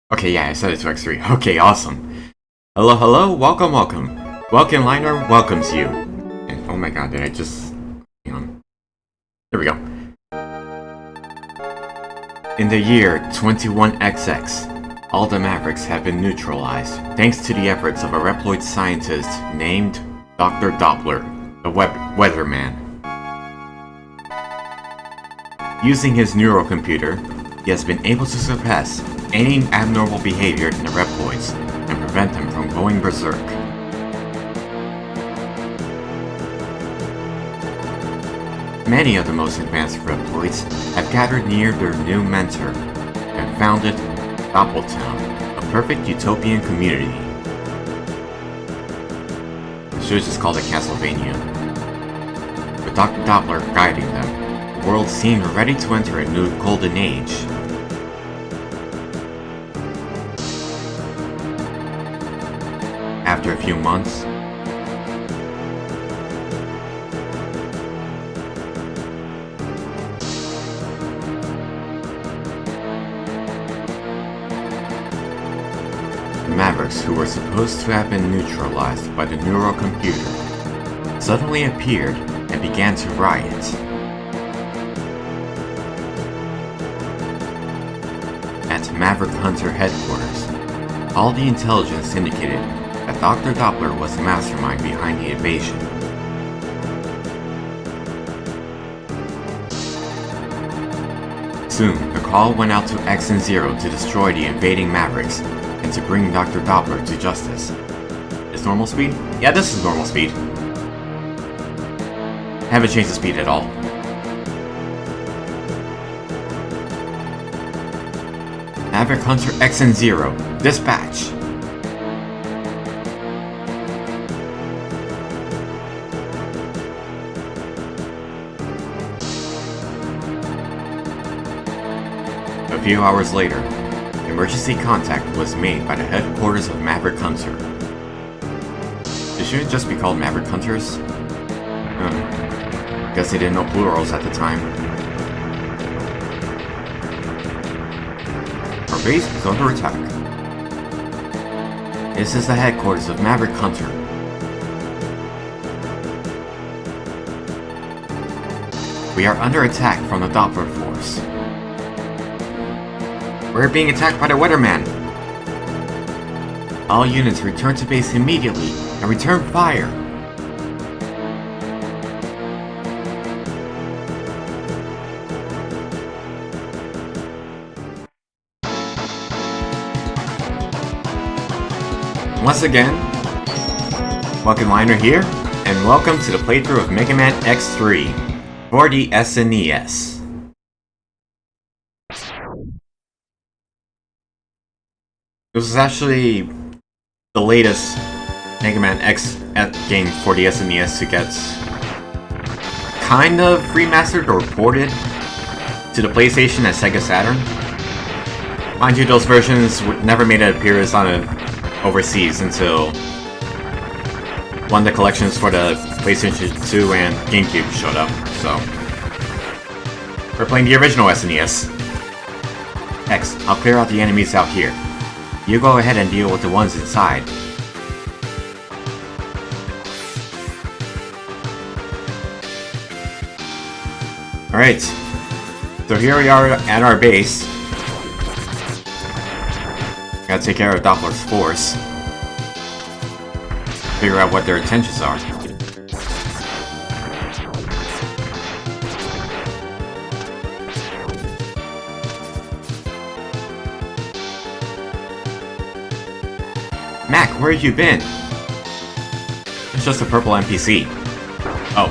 Okay, yeah, I set it to X3. Okay, awesome. Hello, hello, welcome, welcome. Welcome Liner welcomes you. And oh my god, did I just... Hang on. There we go. In the year 21XX, all the Mavericks have been neutralized, thanks to the efforts of a Reploid scientist named Dr. Doppler, the Weatherman. Using his neurocomputer, he has been able to surpass any abnormal behavior in the Reploids and prevent them from going berserk. Many of the most advanced Reploids have gathered near their new mentor and founded Doppeltown, a perfect utopian community. I should have just called it Castlevania. With Dr. Doppler guiding them, the world seemed ready to enter a new golden age. After a few months, the Mavericks, who were supposed to have been neutralized by the neurocomputer, suddenly appeared and began to riot. At Maverick Hunter headquarters, all the intelligence indicated that Dr. Doppler was the mastermind behind the invasion. Soon, the call went out to X and Zero to destroy the invading Mavericks and to bring Dr. Doppler to justice. Is normal speed? Yeah, this is normal speed. Haven't changed the speed at all. Maverick Hunter X and Zero, dispatch! A few hours later, emergency contact was made by the headquarters of Maverick Hunter. They shouldn't just be called Maverick Hunters. Guess they didn't know plurals at the time. Our base is under attack. This is the headquarters of Maverick Hunter. We are under attack from the Doppler force. We're being attacked by the Weatherman. All units return to base immediately and return fire. Once again, welcome Liner here, and welcome to the playthrough of Mega Man X3 for the SNES. This is actually the latest Mega Man X game for the SNES to get kind of remastered or ported to the PlayStation and Sega Saturn. Mind you, those versions never made an appearance on overseas until one of the collections for the PlayStation 2 and GameCube showed up, so we're playing the original SNES. X, I'll clear out the enemies out here. You go ahead and deal with the ones inside. Alright, so here we are at our base. Gotta take care of Doppler's force. Figure out what their intentions are. Mac, where have you been? It's just a purple NPC. Oh.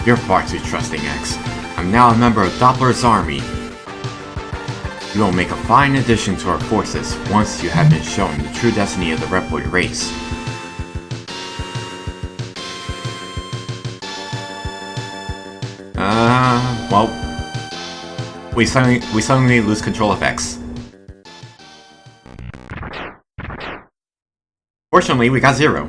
You're far too trusting, X. I'm now a member of Doppler's army. You will make a fine addition to our forces once you have been shown the true destiny of the Reploid race. Well, we suddenly lose control of X. Fortunately, we got Zero.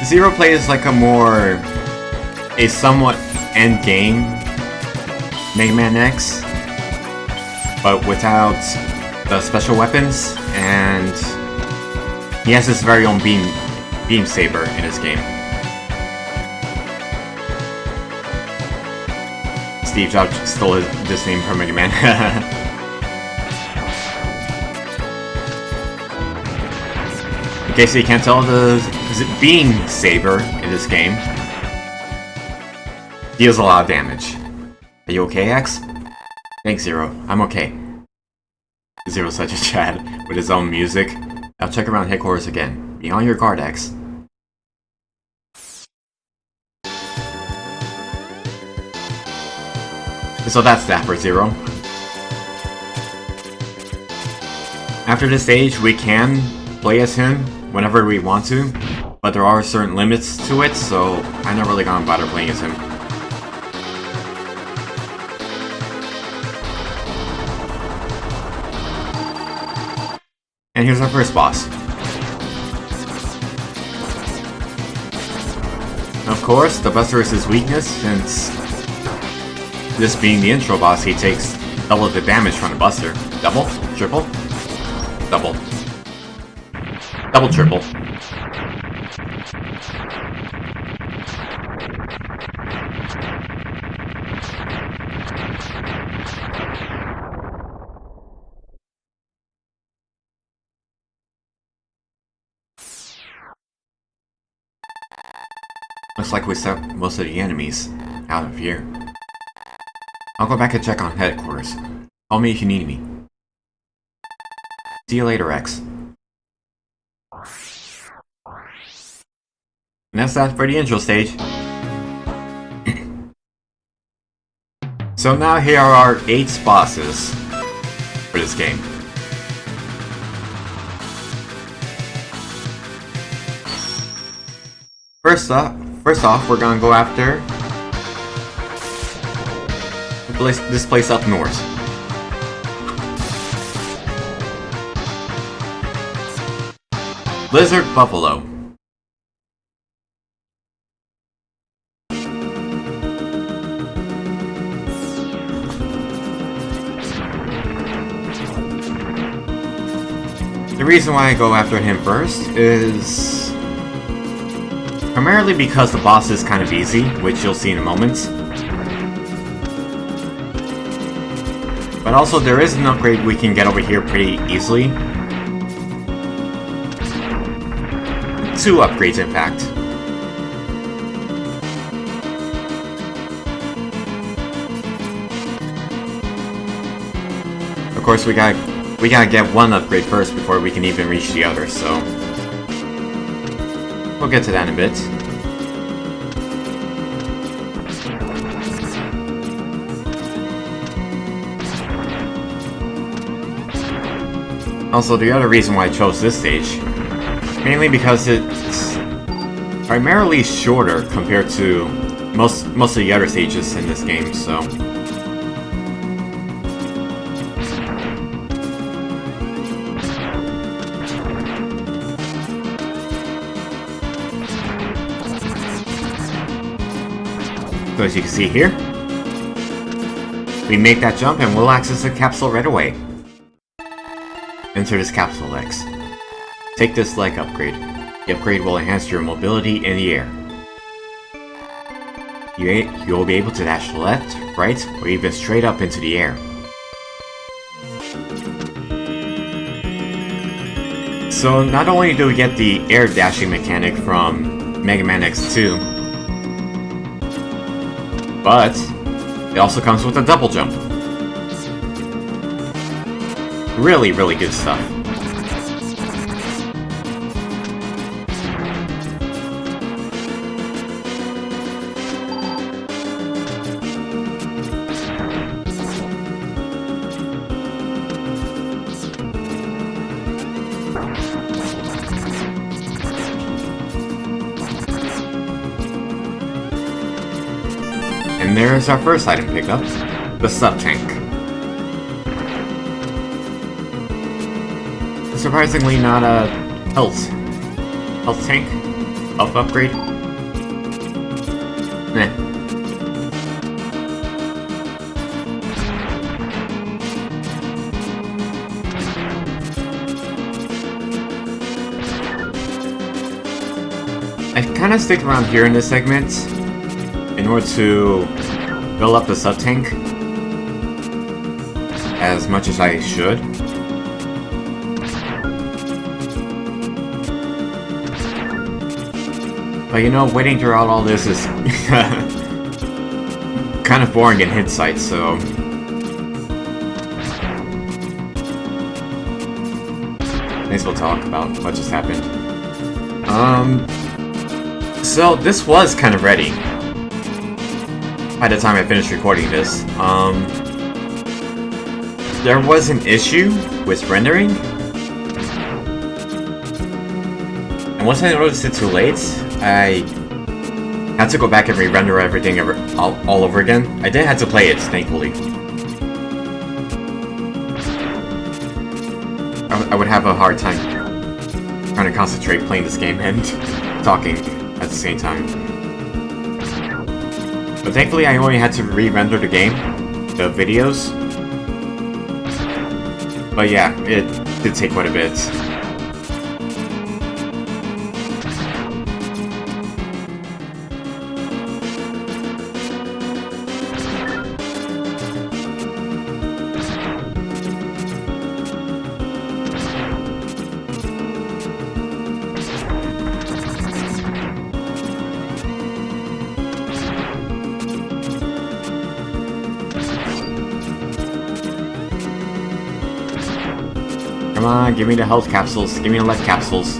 Zero plays like a somewhat end game Mega Man X, but without the special weapons, and he has his very own beam saber in his game. Steve Jobs stole this name from Mega Man. In case you can't tell, the beam saber in this game deals a lot of damage. Are you okay, X? Thanks, Zero. I'm okay. Zero's such a Chad with his own music. I'll check around headquarters again. Be on your guard, X. So that's that for Zero. After this stage, we can play as him whenever we want to, but there are certain limits to it, so I'm not really gonna bother playing as him. And here's our first boss. Of course, the Buster is his weakness, since this being the intro boss, he takes double the damage from the Buster. Double? Triple? Double. Double, triple. Looks like we set most of the enemies out of here. I'll go back and check on headquarters. Call me if you need me. See you later, X. And that's that for the intro stage. So now here are our 8 bosses for this game. First off, we're gonna go after this place up north. Blizzard Buffalo. The reason why I go after him first is primarily because the boss is kind of easy, which you'll see in a moment. But also there is an upgrade we can get over here pretty easily. 2 upgrades, in fact. Of course, we gotta get one upgrade first before we can even reach the other, so we'll get to that in a bit. Also, the other reason why I chose this stage, mainly because it's primarily shorter compared to most of the other stages in this game, so as you can see here, we make that jump and we'll access the capsule right away. Enter this capsule, X. Take this leg upgrade. The upgrade will enhance your mobility in the air. You'll be able to dash left, right, or even straight up into the air. So not only do we get the air dashing mechanic from Mega Man X2, but it also comes with a double jump. Really, really good stuff. And there's our first item pickup, the sub-tank. Surprisingly not a health tank. health upgrade. Meh. I kind of stick around here in this segment in order to build up the sub-tank as much as I should. But you know, waiting throughout all this is kind of boring in hindsight, so... May as well talk about what just happened. So this was kind of ready by the time I finished recording this. There was an issue with rendering, and once I noticed it too late, I had to go back and re-render everything all over again. I did have to play it, thankfully. I would have a hard time trying to concentrate playing this game and talking at the same time. But thankfully I only had to re-render the game, the videos. But yeah, it did take quite a bit. Come on, give me the health capsules, give me the life capsules.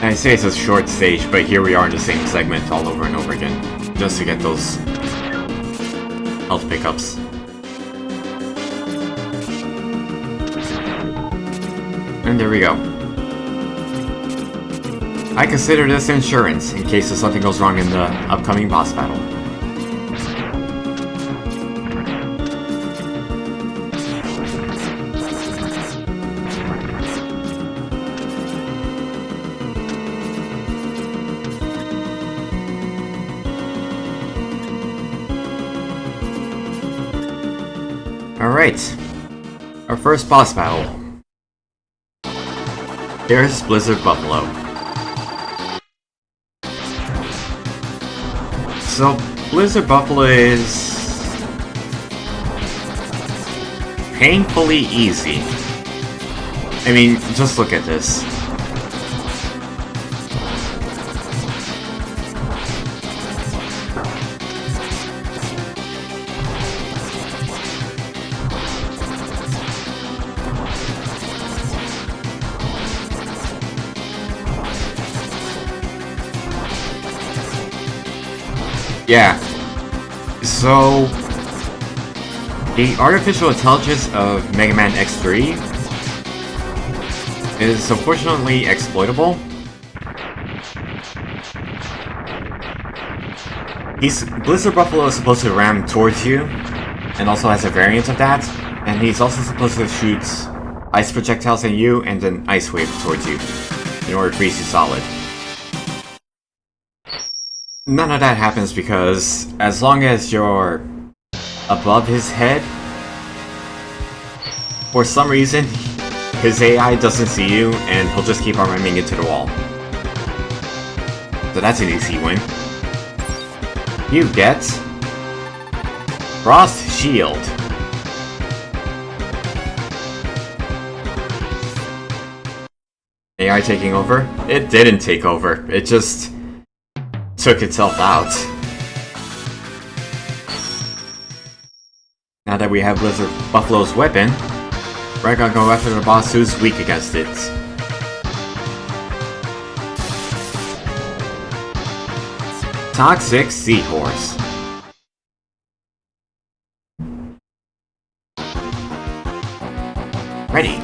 I say it's a short stage, but here we are in the same segment all over and over again, just to get those health pickups. And there we go. I consider this insurance in case something goes wrong in the upcoming boss battle. Alright, our first boss battle. Here's Blizzard Buffalo. So, Blizzard Buffalo is painfully easy. I mean, just look at this. Yeah, so the artificial intelligence of Mega Man X3 is unfortunately exploitable. Blizzard Buffalo is supposed to ram towards you, and also has a variant of that, and he's also supposed to shoot ice projectiles at you and an ice wave towards you in order to freeze you solid. None of that happens because as long as you're above his head, for some reason, his AI doesn't see you and he'll just keep on ramming into the wall. So that's an easy win. You get Frost Shield. AI taking over? It didn't take over. It just took itself out. Now that we have Blizzard Buffalo's weapon, we're gonna go after the boss who's weak against it. Toxic Seahorse. Ready.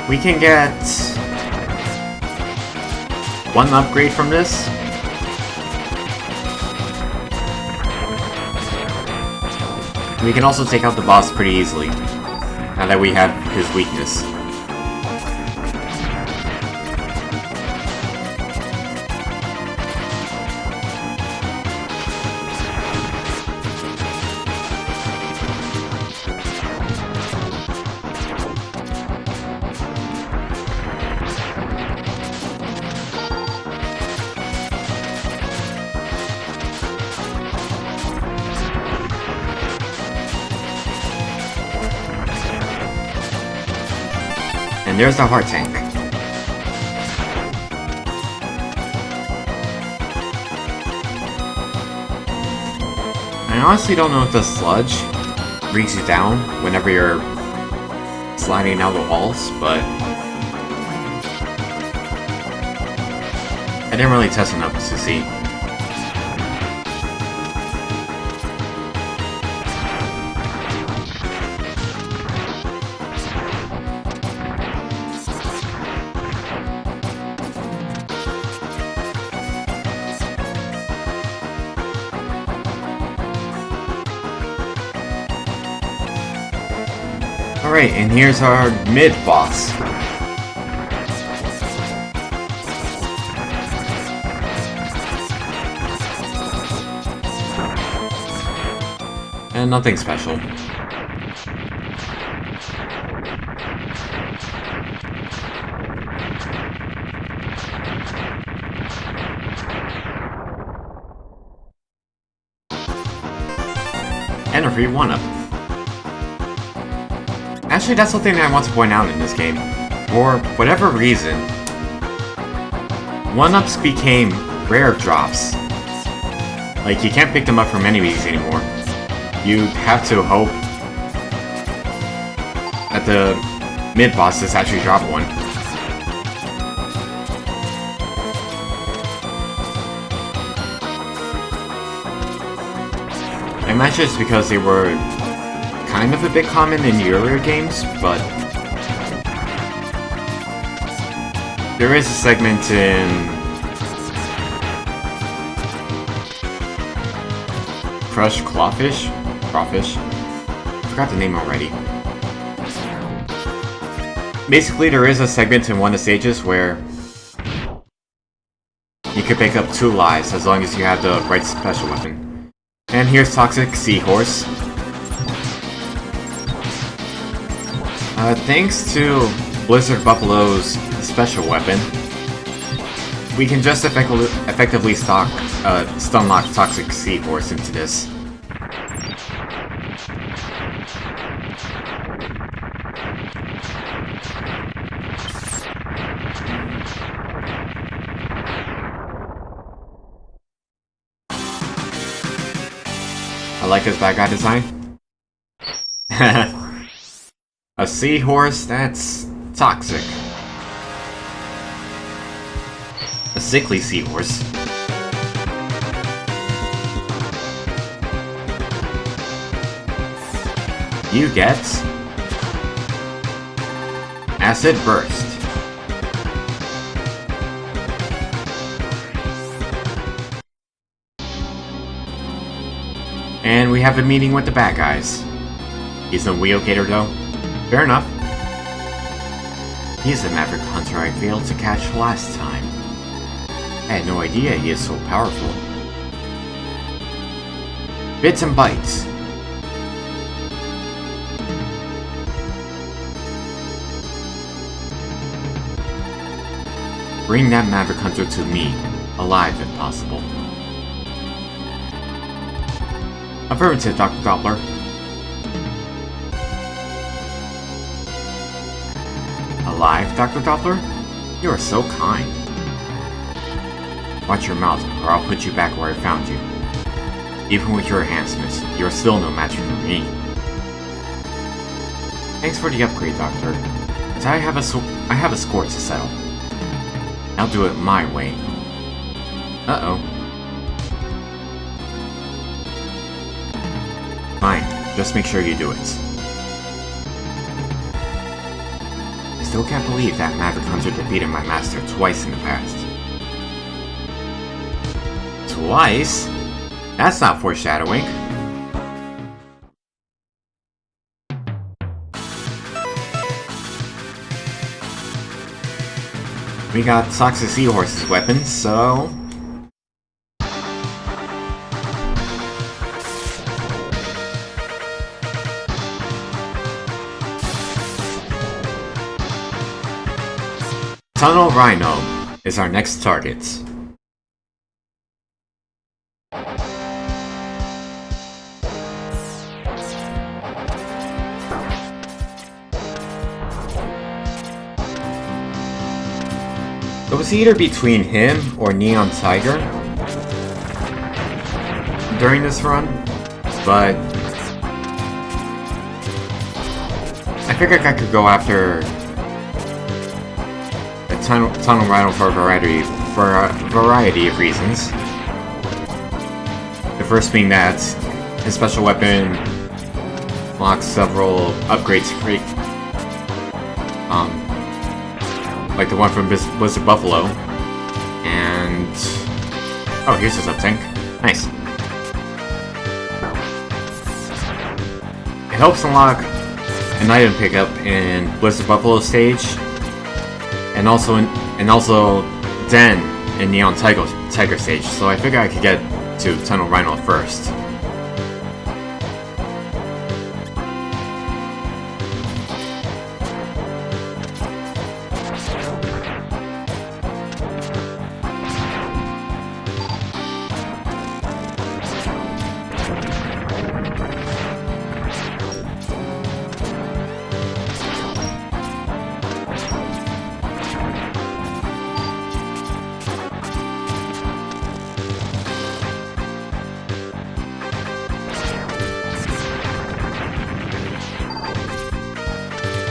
We can get one upgrade from this. We can also take out the boss pretty easily, now that we have his weakness. And there's the heart tank. I honestly don't know if the sludge brings you down whenever you're sliding down the walls, but I didn't really test enough to see. Alright, and here's our mid-boss. And nothing special. And a free 1-up. Actually, that's something that I want to point out in this game. For whatever reason, 1-ups became rare drops. Like, you can't pick them up from enemies anymore. You have to hope that the mid-bosses actually drop one. I imagine it's because they were kind of a bit common in the earlier games, but there is a segment in Crushed Crawfish? I forgot the name already. Basically, there is a segment in one of the stages where you can pick up 2 lives as long as you have the right special weapon. And here's Toxic Seahorse. Thanks to Blizzard Buffalo's special weapon, we can just effectively stunlock Toxic Seahorse into this. I like his bad guy design. A seahorse that's toxic. A sickly seahorse. You get Acid Burst. And we have a meeting with the bad guys. He's a wheelgator though. Fair enough. He is the Maverick Hunter I failed to catch last time. I had no idea he is so powerful. Bits and Bytes. Bring that Maverick Hunter to me, alive if possible. Affirmative, Dr. Doppler. Alive, Dr. Doppler? You are so kind. Watch your mouth, or I'll put you back where I found you. Even with your enhancements, you are still no match for me. Thanks for the upgrade, Doctor. But I have a score to settle. I'll do it my way. Uh-oh. Fine, just make sure you do it. Is still can't believe that Maverick Hunter defeated my master twice in the past. Twice? That's not foreshadowing. We got Toxic Seahorse's weapons, so... Tunnel Rhino is our next target. It was either between him or Neon Tiger during this run, but I figured I could go after the Tunnel Rhino for a variety of reasons. The first being that his special weapon unlocks several upgrades free. Like the one from Blizzard Buffalo. And... oh, here's his up-tank. Nice. It helps unlock an item pickup in Blizzard Buffalo stage. And also Den in Neon Tiger stage. So I figured I could get to Tunnel Rhino first.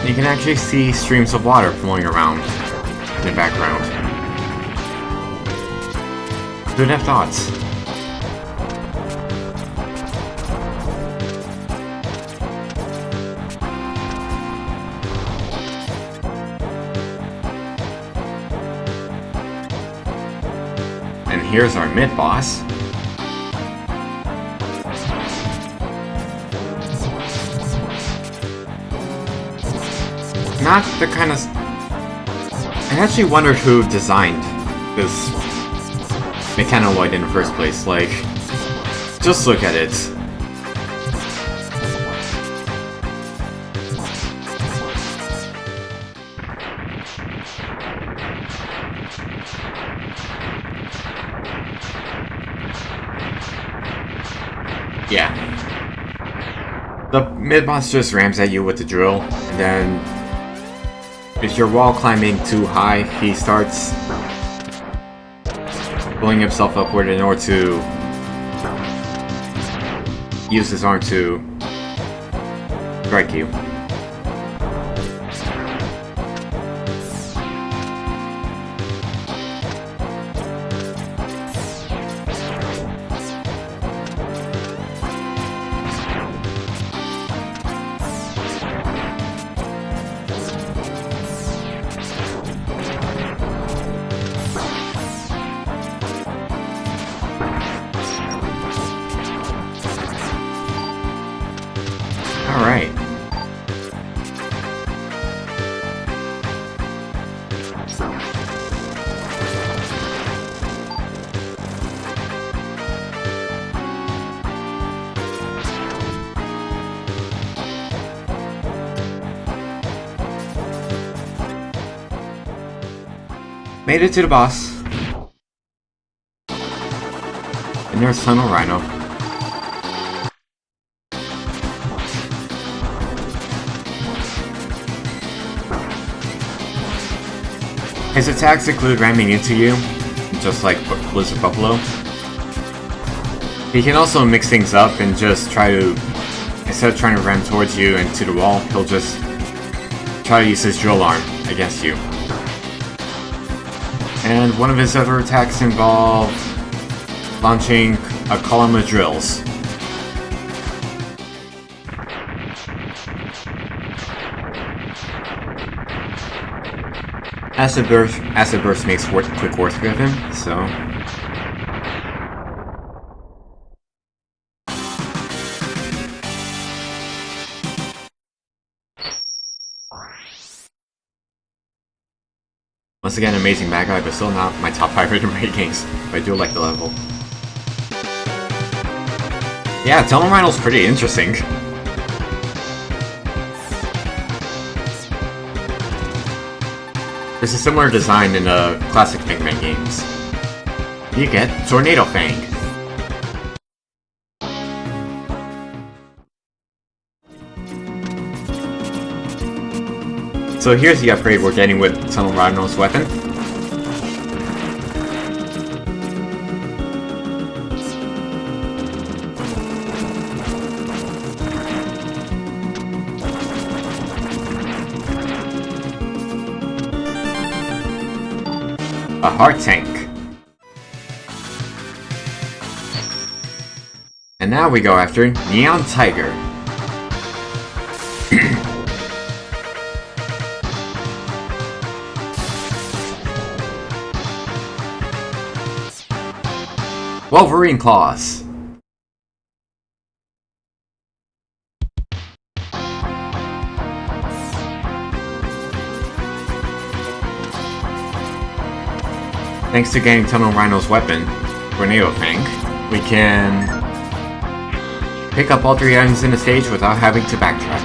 You can actually see streams of water flowing around in the background. Who'd have thoughts? And here's our mid-boss. Not the kind of... I actually wondered who designed this mechanoid in the first place. Like, just look at it. Yeah. The mid-boss just rams at you with the drill, and then if you're wall climbing too high, he starts pulling himself upward in order to use his arm to strike you. Alright. Made it to the boss. And there's Tunnel Rhino. His attacks include ramming into you, just like Blizzard Buffalo. He can also mix things up and just try to, instead of trying to ram towards you and to the wall, he'll just try to use his drill arm against you. And one of his other attacks involve launching a column of drills. Acid Burst makes quick work of him, so... Once again, amazing bad guy, but still not my top 5 rhythm raid games, but I do like the level. Yeah, Tunnel Rhino's pretty interesting. There's a similar design in the classic Mega Man games. You get Tornado Fang. So here's the upgrade we're getting with Tunnel Rhino's weapon. A heart tank. And now we go after Neon Tiger. Wolverine Claws. Thanks to getting Tunnel Rhino's weapon, Tornado Fang, we can pick up all 3 items in the stage without having to backtrack.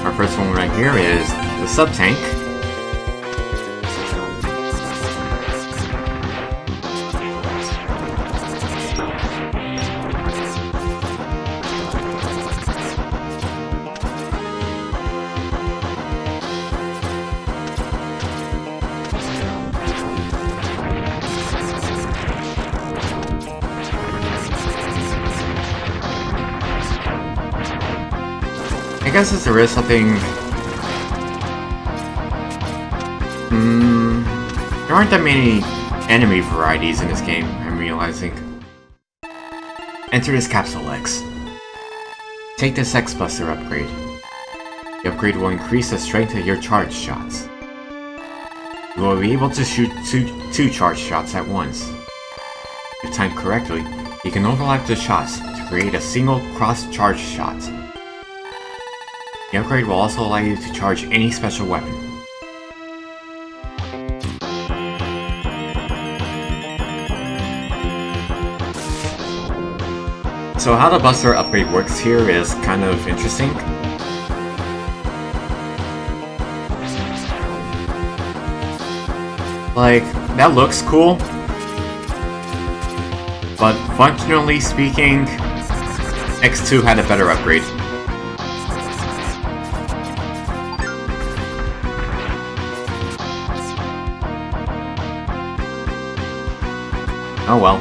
Our first one right here is the Sub-Tank. I guess if there is something... there aren't that many enemy varieties in this game, I'm realizing. Enter this Capsule X. Take this X-Buster upgrade. The upgrade will increase the strength of your charge shots. You will be able to shoot two charge shots at once. If timed correctly, you can overlap the shots to create a single cross-charge shot. The upgrade will also allow you to charge any special weapon. So how the Buster upgrade works here is kind of interesting. Like, that looks cool, but functionally speaking, X2 had a better upgrade. Oh well.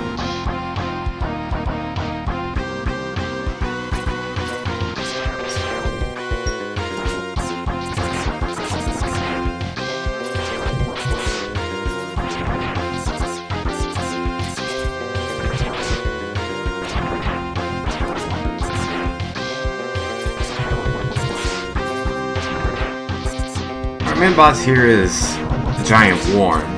Our main boss here is the Giant Worm.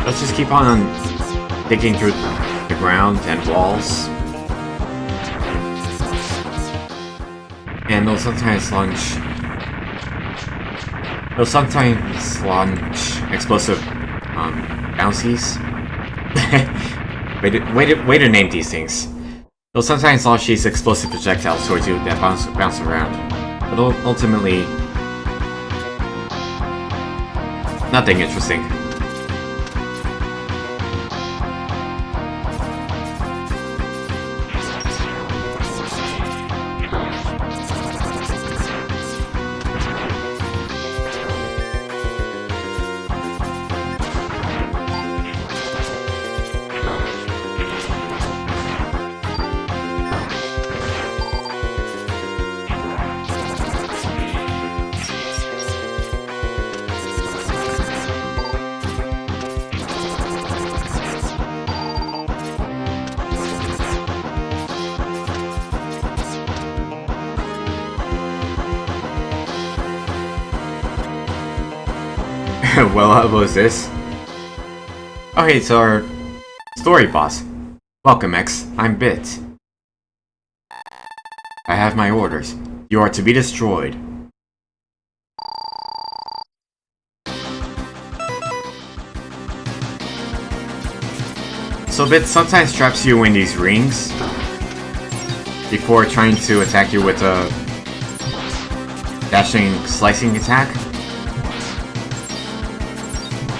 Let's just keep on digging through the ground and walls. And they'll sometimes launch explosive bouncies. way to name these things. They'll sometimes launch these explosive projectiles towards you that bounce around. But ultimately, nothing interesting. What was this? Oh hey, it's our story boss. Welcome, X. I'm Bit. I have my orders. You are to be destroyed. So Bit sometimes traps you in these rings before trying to attack you with a dashing slicing attack.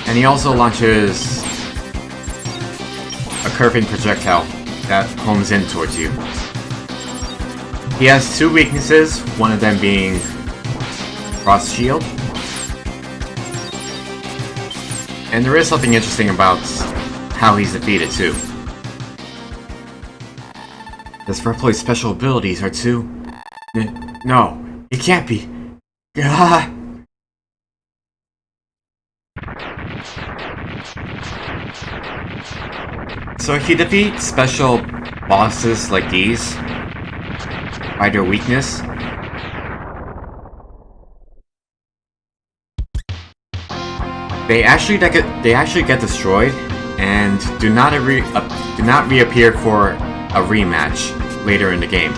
And he also launches a curving projectile that homes in towards you. He has two weaknesses, one of them being Frost Shield. And there is something interesting about how he's defeated too. His Reploid's special abilities are too... No, it can't be. Ah. So if you defeat special bosses like these by their weakness, they actually get destroyed and do not reappear for a rematch later in the game.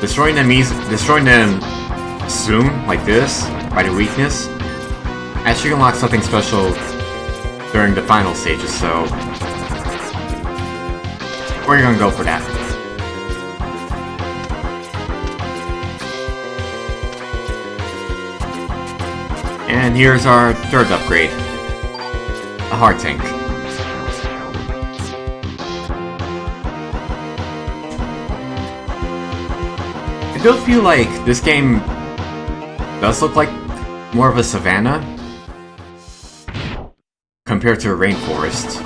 Destroying them soon, like this, by the weakness, actually unlocks something special during the final stages, so we're gonna go for that. And here's our third upgrade. A heart tank. I do feel like this game does look like more of a savanna compared to a rainforest.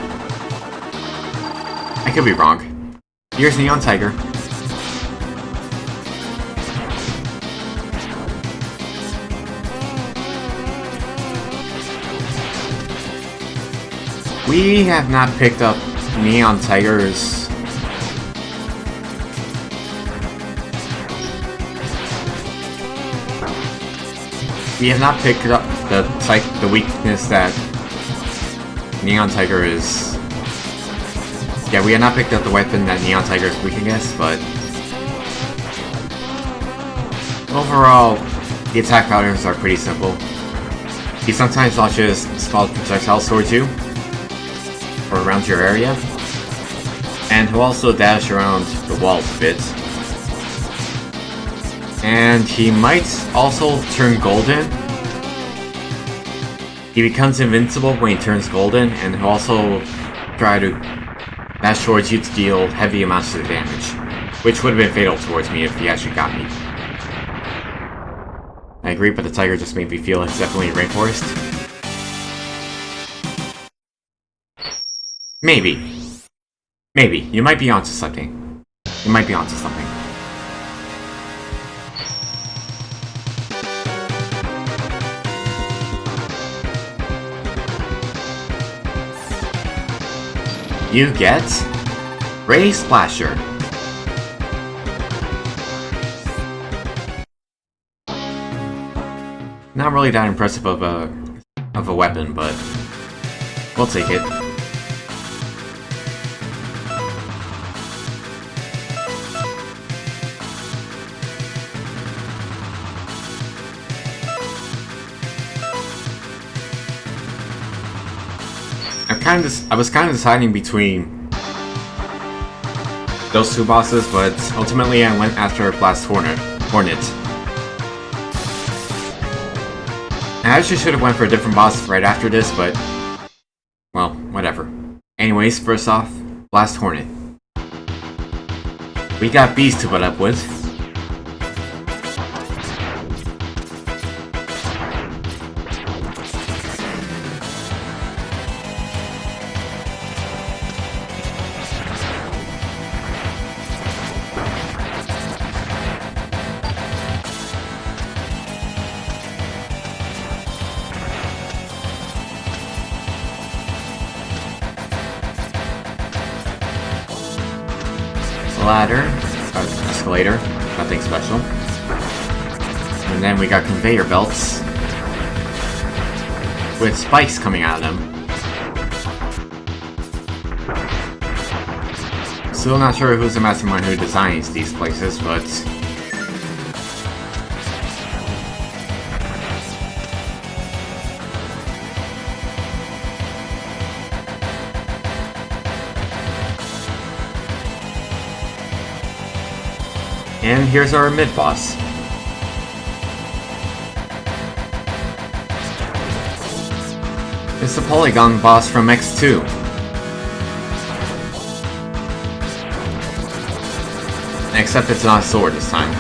I could be wrong. Here's Neon Tiger. We have not picked up Neon Tiger's... We have not picked up the weakness that Neon Tiger is... Yeah, we have not picked up the weapon that Neon Tiger is weak against, but... Overall, the attack patterns are pretty simple. He sometimes launches small projectiles towards you, or around your area, and he'll also dash around the walls a bit. And he might also turn golden. He becomes invincible when he turns golden, and he'll also try to dash towards you to deal heavy amounts of damage, which would have been fatal towards me if he actually got me. I agree, but the tiger just made me feel it's definitely a rainforest. Maybe. Maybe. You might be onto something. You might be onto something. You get Ray Splasher. Not really that impressive of a weapon, but we'll take it. I was kind of deciding between those two bosses, but ultimately I went after Blast Hornet. I actually should have went for a different boss right after this, but well, whatever. Anyways, first off, Blast Hornet. We got bees to put up with. Ladder, escalator, nothing special. And then we got conveyor belts with spikes coming out of them. Still not sure who's the mastermind who designs these places, but... And here's our mid-boss. It's the Polygon boss from X2. Except it's not a sword this time.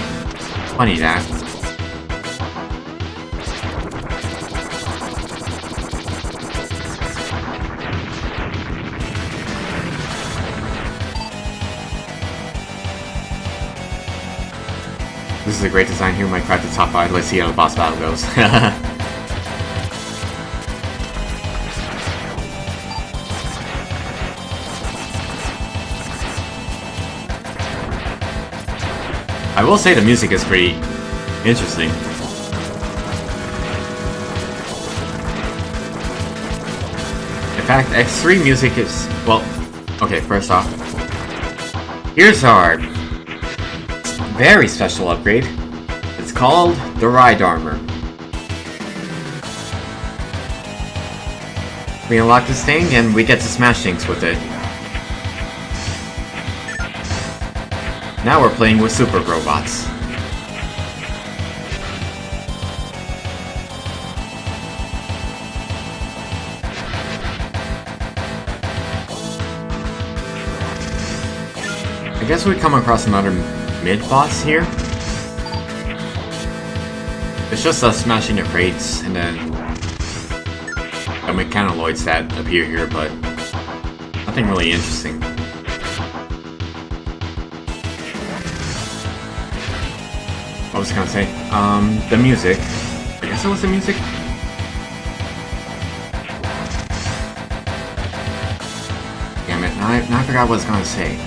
Funny that. This is a great design here, might crack the top 5. Let's see how the boss battle goes. I will say the music is pretty interesting. In fact, X3 music is... well, okay, first off, here's our very special upgrade. It's called the Ride Armor. We unlock this thing and we get to smash things with it. Now we're playing with super robots. I guess we come across another mid-boss here. It's just us smashing the crates and then the mechanoids that appear here, but nothing really interesting. What was I gonna say? The music. I guess it was the music? Damn it, now I forgot what I was gonna say.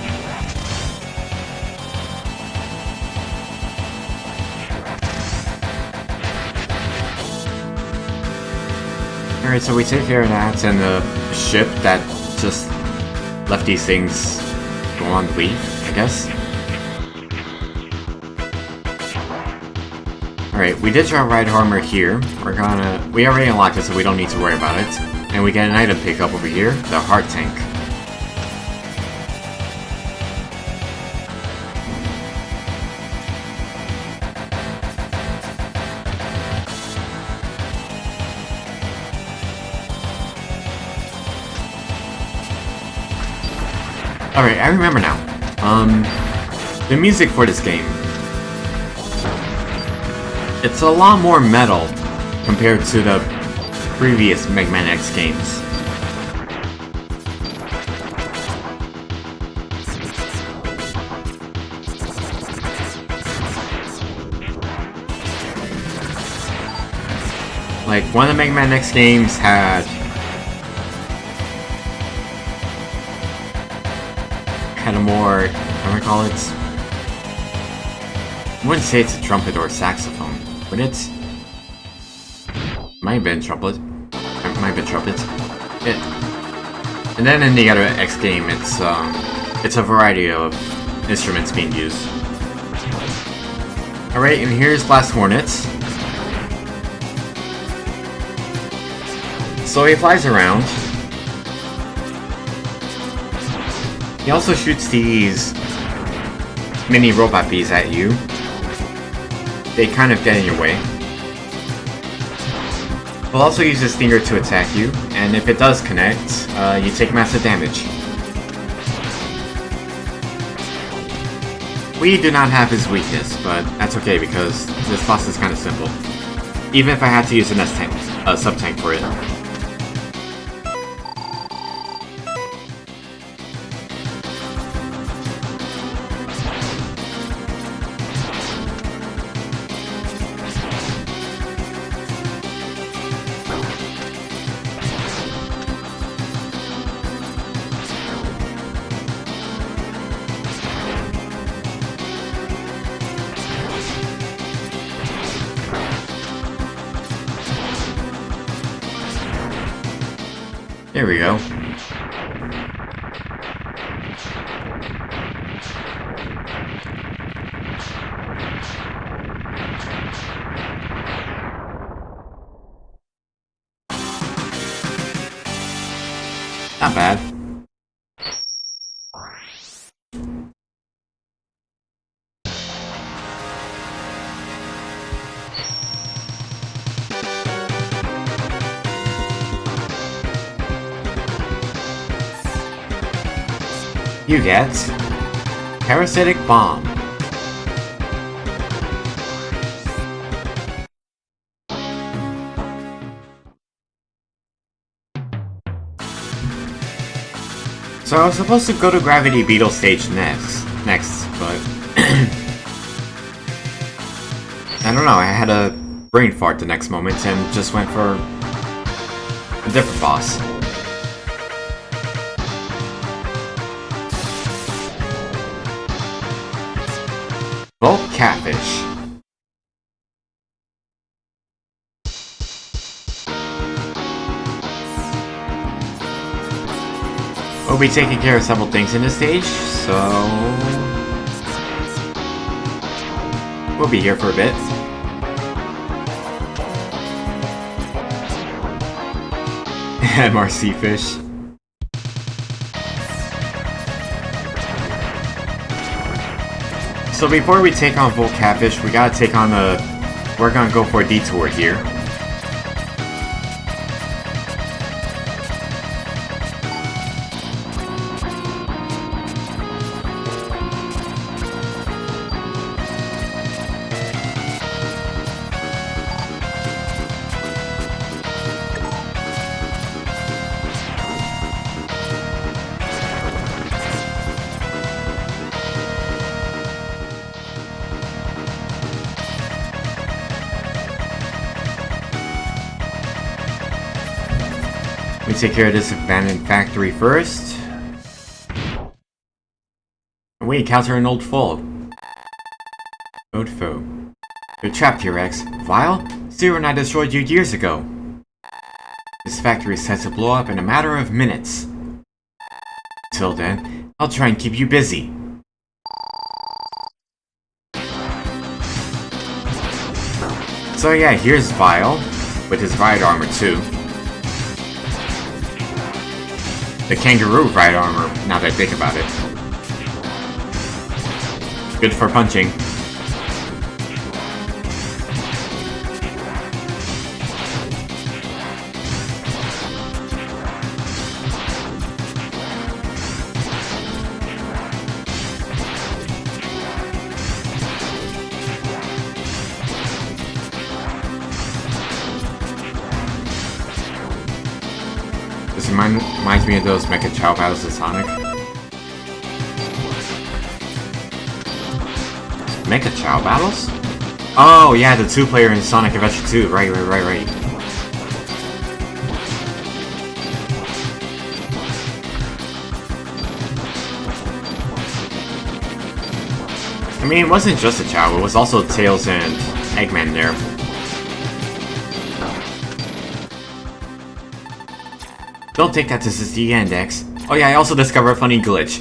Alright, so we take care of that, and the ship that just left these things go on to leave, I guess. Alright, we did our Ride Armor here. We already unlocked it, so we don't need to worry about it. And we get an item pickup over here, the Heart Tank. Alright, I remember now. The music for this game. It's a lot more metal compared to the previous Mega Man X games. Like, one of the Mega Man X games had a more, how do I call it? I wouldn't say it's a trumpet or a saxophone, but it might have been trumpet. It might have been trumpet. And then in the other X game, it's a variety of instruments being used. Alright, and here's Blast Hornet. So he flies around. He also shoots these mini robot bees at you. They kind of get in your way. He'll also use his stinger to attack you, and if it does connect, you take massive damage. We do not have his weakness, but that's okay because this boss is kind of simple. Even if I had to use an S-tank, a sub-tank for it. There we go. Not bad. You get Parasitic Bomb. So I was supposed to go to Gravity Beetle stage next, but I don't know, I had a brain fart the next moment and just went for a different boss. Bulk Catfish. We'll be taking care of several things in this stage, so we'll be here for a bit. MRC fish. So before we take on Volt Catfish, we gotta take on we're gonna go for a detour here. We take care of this abandoned factory first. And we encounter an old foe. You're trapped here, X. Vile? Zero and I destroyed you years ago. This factory is set to blow up in a matter of minutes. Till then, I'll try and keep you busy. So yeah, here's Vile, with his ride armor too. The kangaroo ride armor, now that I think about it. Good for punching. This reminds me of those Mecha Chow battles of Sonic. Mecha Chow battles? Oh yeah, the two-player in Sonic Adventure 2. Right. I mean, it wasn't just a Chow, it was also Tails and Eggman there. Don't think that this is the end, X. Oh yeah, I also discovered a funny glitch.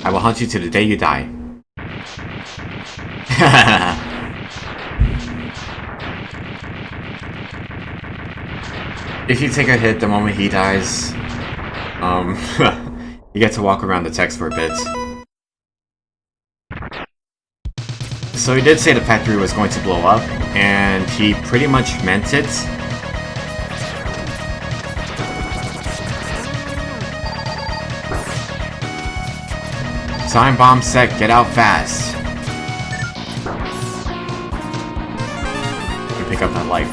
I will hunt you to the day you die. If you take a hit the moment he dies, you get to walk around the text for a bit. So he did say the factory was going to blow up, and he pretty much meant it. Time bomb set, get out fast. You pick up that life.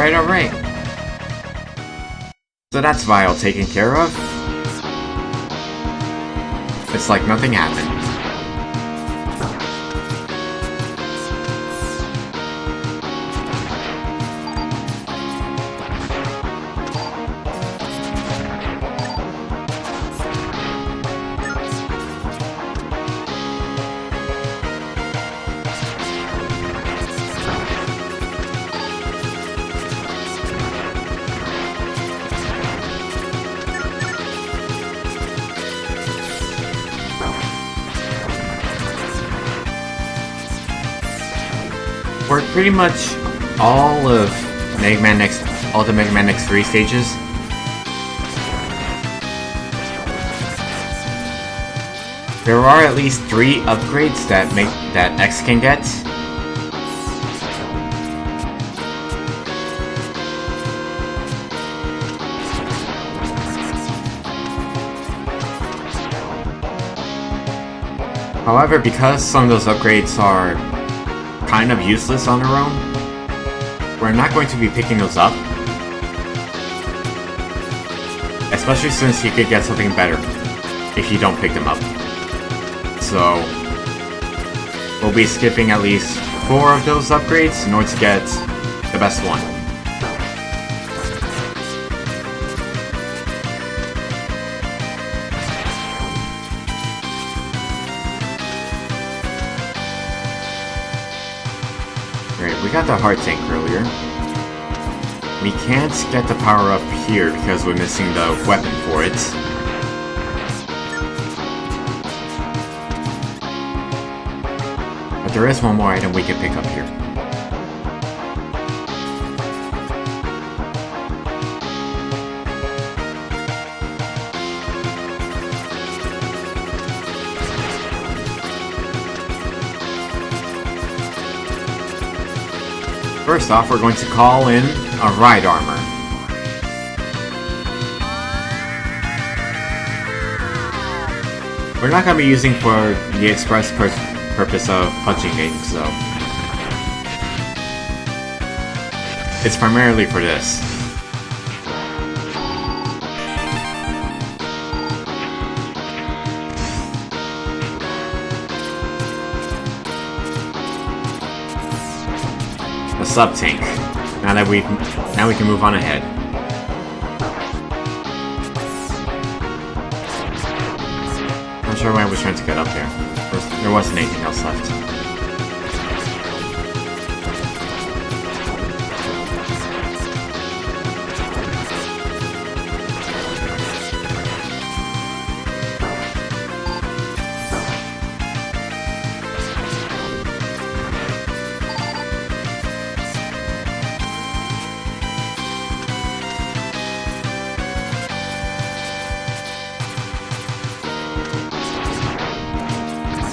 Alright. So that's Vile taken care of. It's like nothing happened. for pretty much all of all the Mega Man X3 stages, there are at least 3 upgrades that X can get. However, because some of those upgrades are kind of useless on their own, we're not going to be picking those up. Especially since you could get something better if you don't pick them up. So, we'll be skipping at least 4 of those upgrades in order to get the best one. We got the heart tank earlier. We can't get the power up here because we're missing the weapon for it. But there is one more item we can pick up here. First off, we're going to call in a ride armor. We're not going to be using for the express purpose of punching things, so it's primarily for this. A sub-tank. Now we can move on ahead. Not sure why I was trying to get up there. There wasn't anything else left.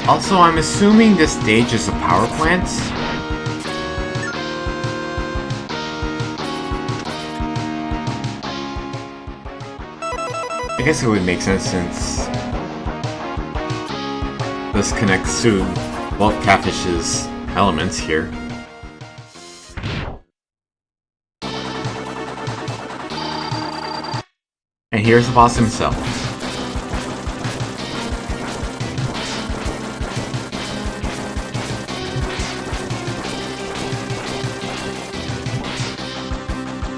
Also, I'm assuming this stage is a power plant. I guess it would make sense since this connects to Wolf Catfish's elements here. And here's the boss himself.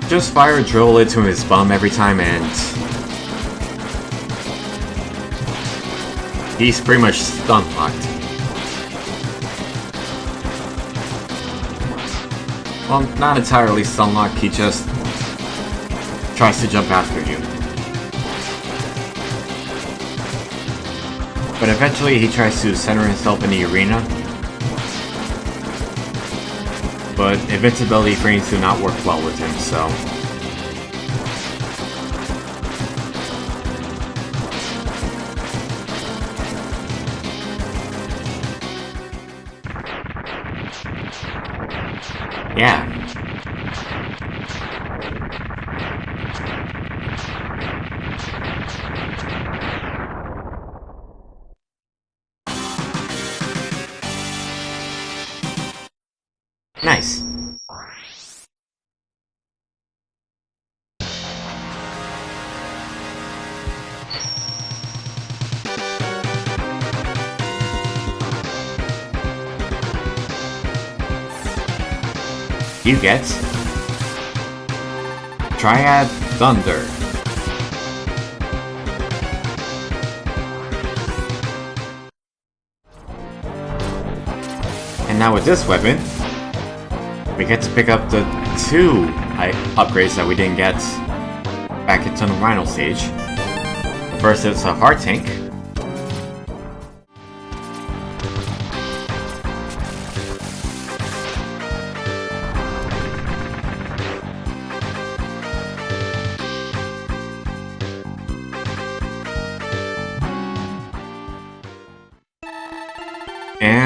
Just fire a drill into his bum every time and he's pretty much stun locked. Well, not entirely stun locked, he just tries to jump after you. But eventually he tries to center himself in the arena. But invincibility frames do not work well with him, so yeah. Nice. You get Triad Thunder. And now with this weapon, we get to pick up the 2 upgrades that we didn't get back into the Rhino stage. The first is a heart tank.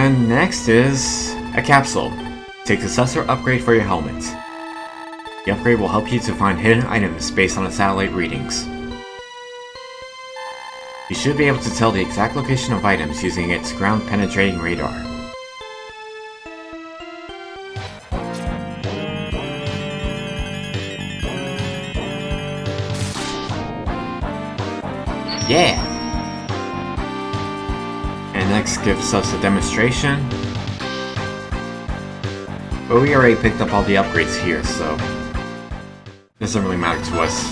And next is a capsule. Take the successor upgrade for your helmet. The upgrade will help you to find hidden items based on the satellite readings. You should be able to tell the exact location of items using its ground-penetrating radar. Yeah! And next gives us a demonstration. But we already picked up all the upgrades here, so it doesn't really matter to us.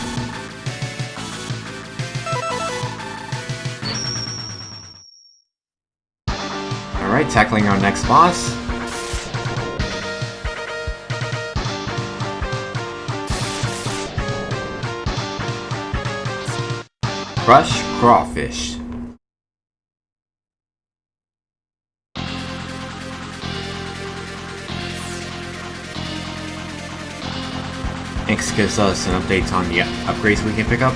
Alright, tackling our next boss. Crush Crawfish. Next gives us an update on the upgrades we can pick up.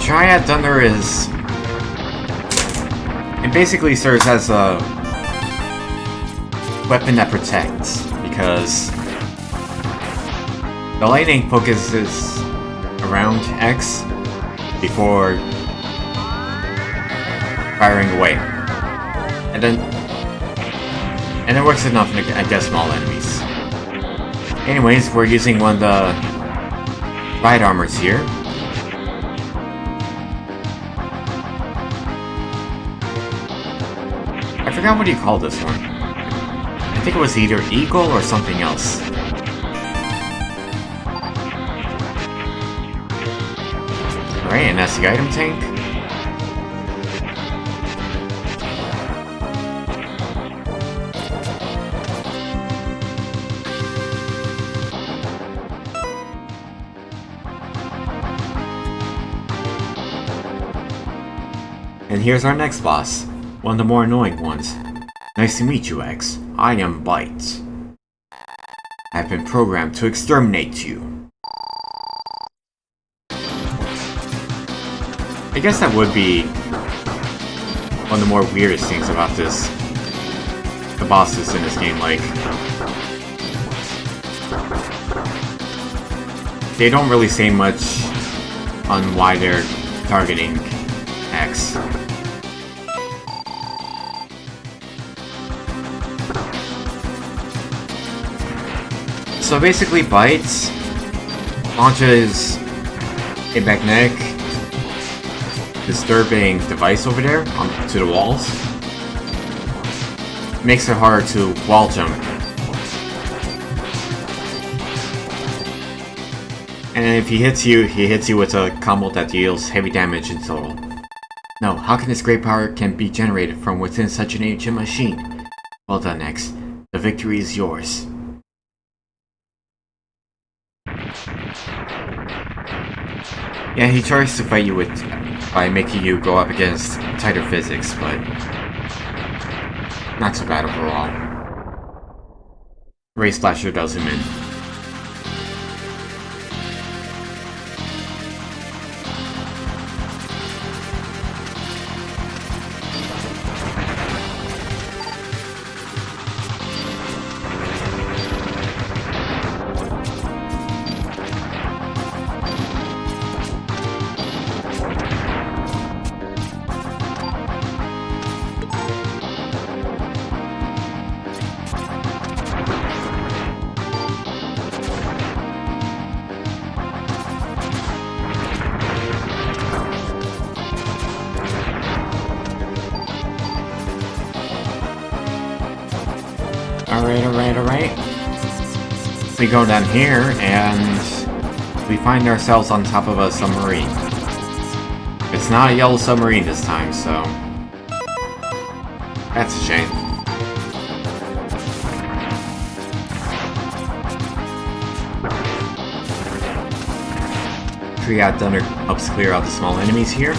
Triad Thunder is... it basically serves as a weapon that protects, because the lightning focuses around X before firing away, and it works enough against small enemies. Anyways, we're using one of the ride armors here. I forgot what you call this one. I think it was either Eagle or something else. Alright, and that's the item tank. And here's our next boss. One of the more annoying ones. Nice to meet you, X. I am Bite. I've been programmed to exterminate you. I guess that would be one of the more weirdest things about this. The bosses in this game, like... they don't really say much on why they're targeting X. So basically, Bites launches a magnetic disturbing device over there onto the walls. Makes it harder to wall jump. And if he hits you with a combo that deals heavy damage in total. No, how can this great power can be generated from within such an ancient machine? Well done, X. The victory is yours. Yeah, he tries to fight you by making you go up against tighter physics, but not so bad overall. Ray Splasher does him in. Alright. We go down here, and we find ourselves on top of a submarine. It's not a yellow submarine this time, so... that's a shame. Triad Thunder helps clear out the small enemies here.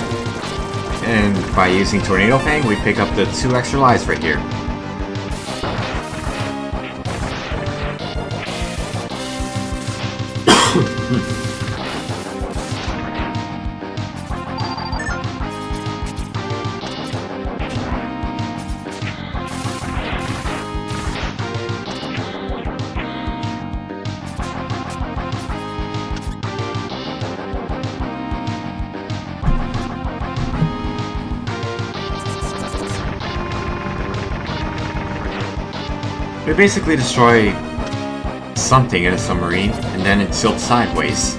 And by using Tornado Fang, we pick up the 2 extra lives right here. We basically destroy something in a submarine, and then it tilts sideways.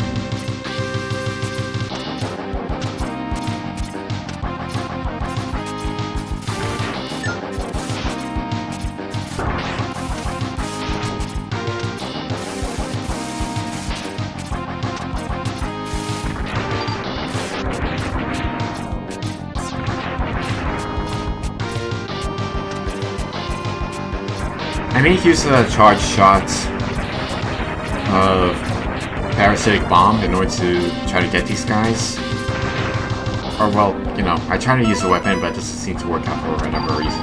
I make use of a charged shot of parasitic bomb in order to try to get these guys. Or well, you know, I try to use the weapon, but it doesn't seem to work out for whatever reason.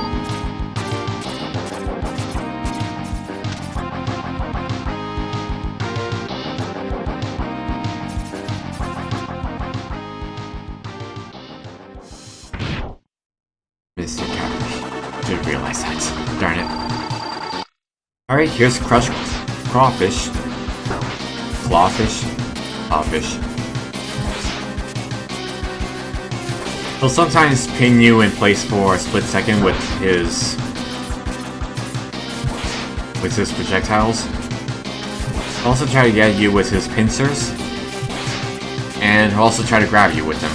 Mr. Catfish. Didn't realize that. Darn it. Alright, here's crushed crawfish. Clawfish. Clawfish. He'll sometimes pin you in place for a split second with his projectiles. He'll also try to get you with his pincers. And he'll also try to grab you with them.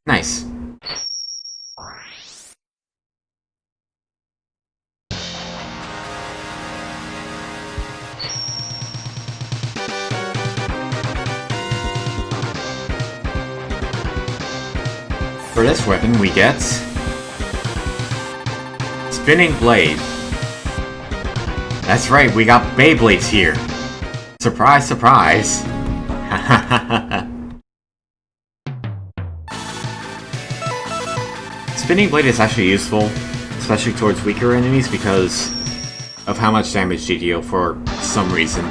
Nice. For this weapon, we get Spinning Blade. That's right, we got Beyblades here. Surprise, surprise. Spinning Blade is actually useful, especially towards weaker enemies because of how much damage they deal for some reason.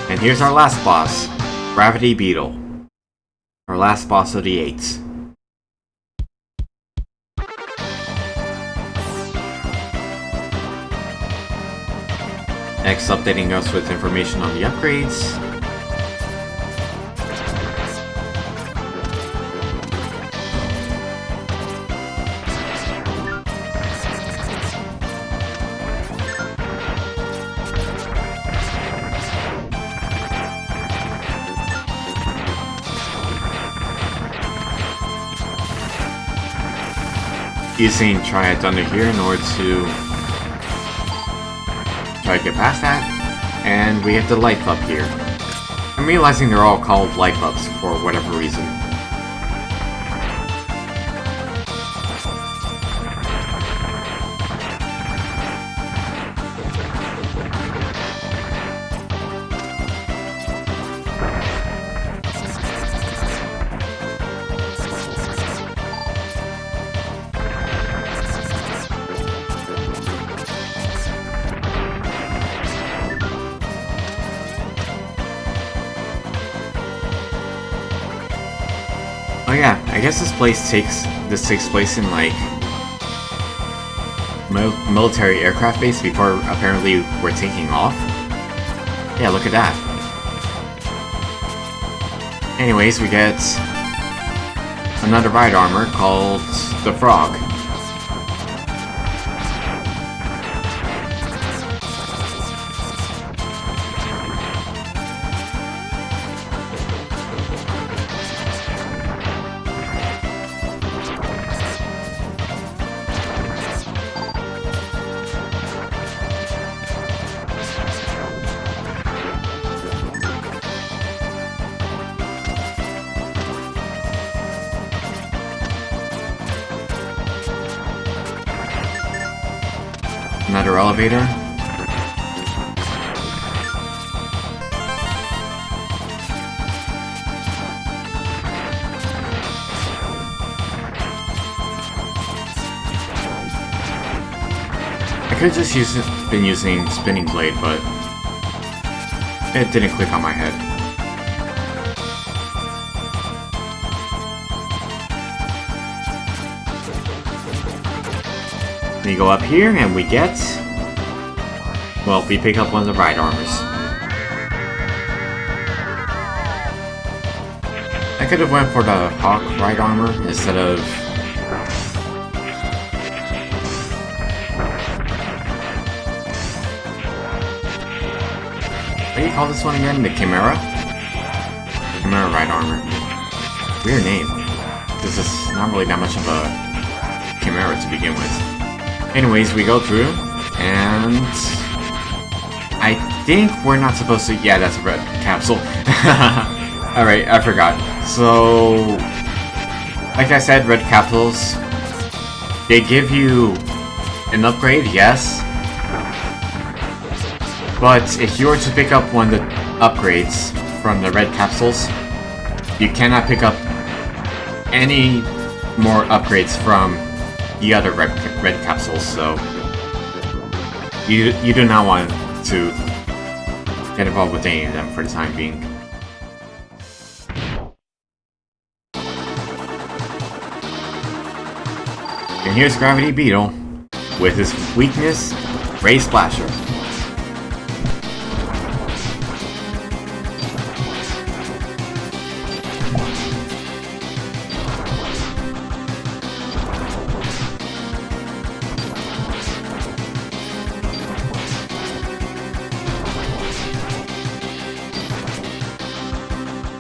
And here's our last boss, Gravity Beetle. Our last boss of the 8. Next, updating us with information on the upgrades. Using Triad Thunder here in order to try to get past that, and we have the life up here. I'm realizing they're all called life ups for whatever reason. Oh yeah, I guess this takes place in like military aircraft base before apparently we're taking off. Yeah, look at that. Anyways, we get another ride armor called the Frog. ladder elevator. I could have just been using Spinning Blade, but it didn't click on my head. We go up here and we get... well, we pick up one of the ride armors. I could have went for the Hawk ride armor instead of... what do you call this one again? The Chimera? Chimera ride armor. Weird name. This is not really that much of a Chimera to begin with. Anyways, we go through, and I think we're not supposed to... yeah, that's a red capsule. Alright, I forgot. So, like I said, red capsules, they give you an upgrade, yes. But if you were to pick up one of the upgrades from the red capsules, you cannot pick up any more upgrades from the other red capsules, so you do not want to get involved with any of them for the time being. And here's Gravity Beetle with his weakness, Ray Splasher.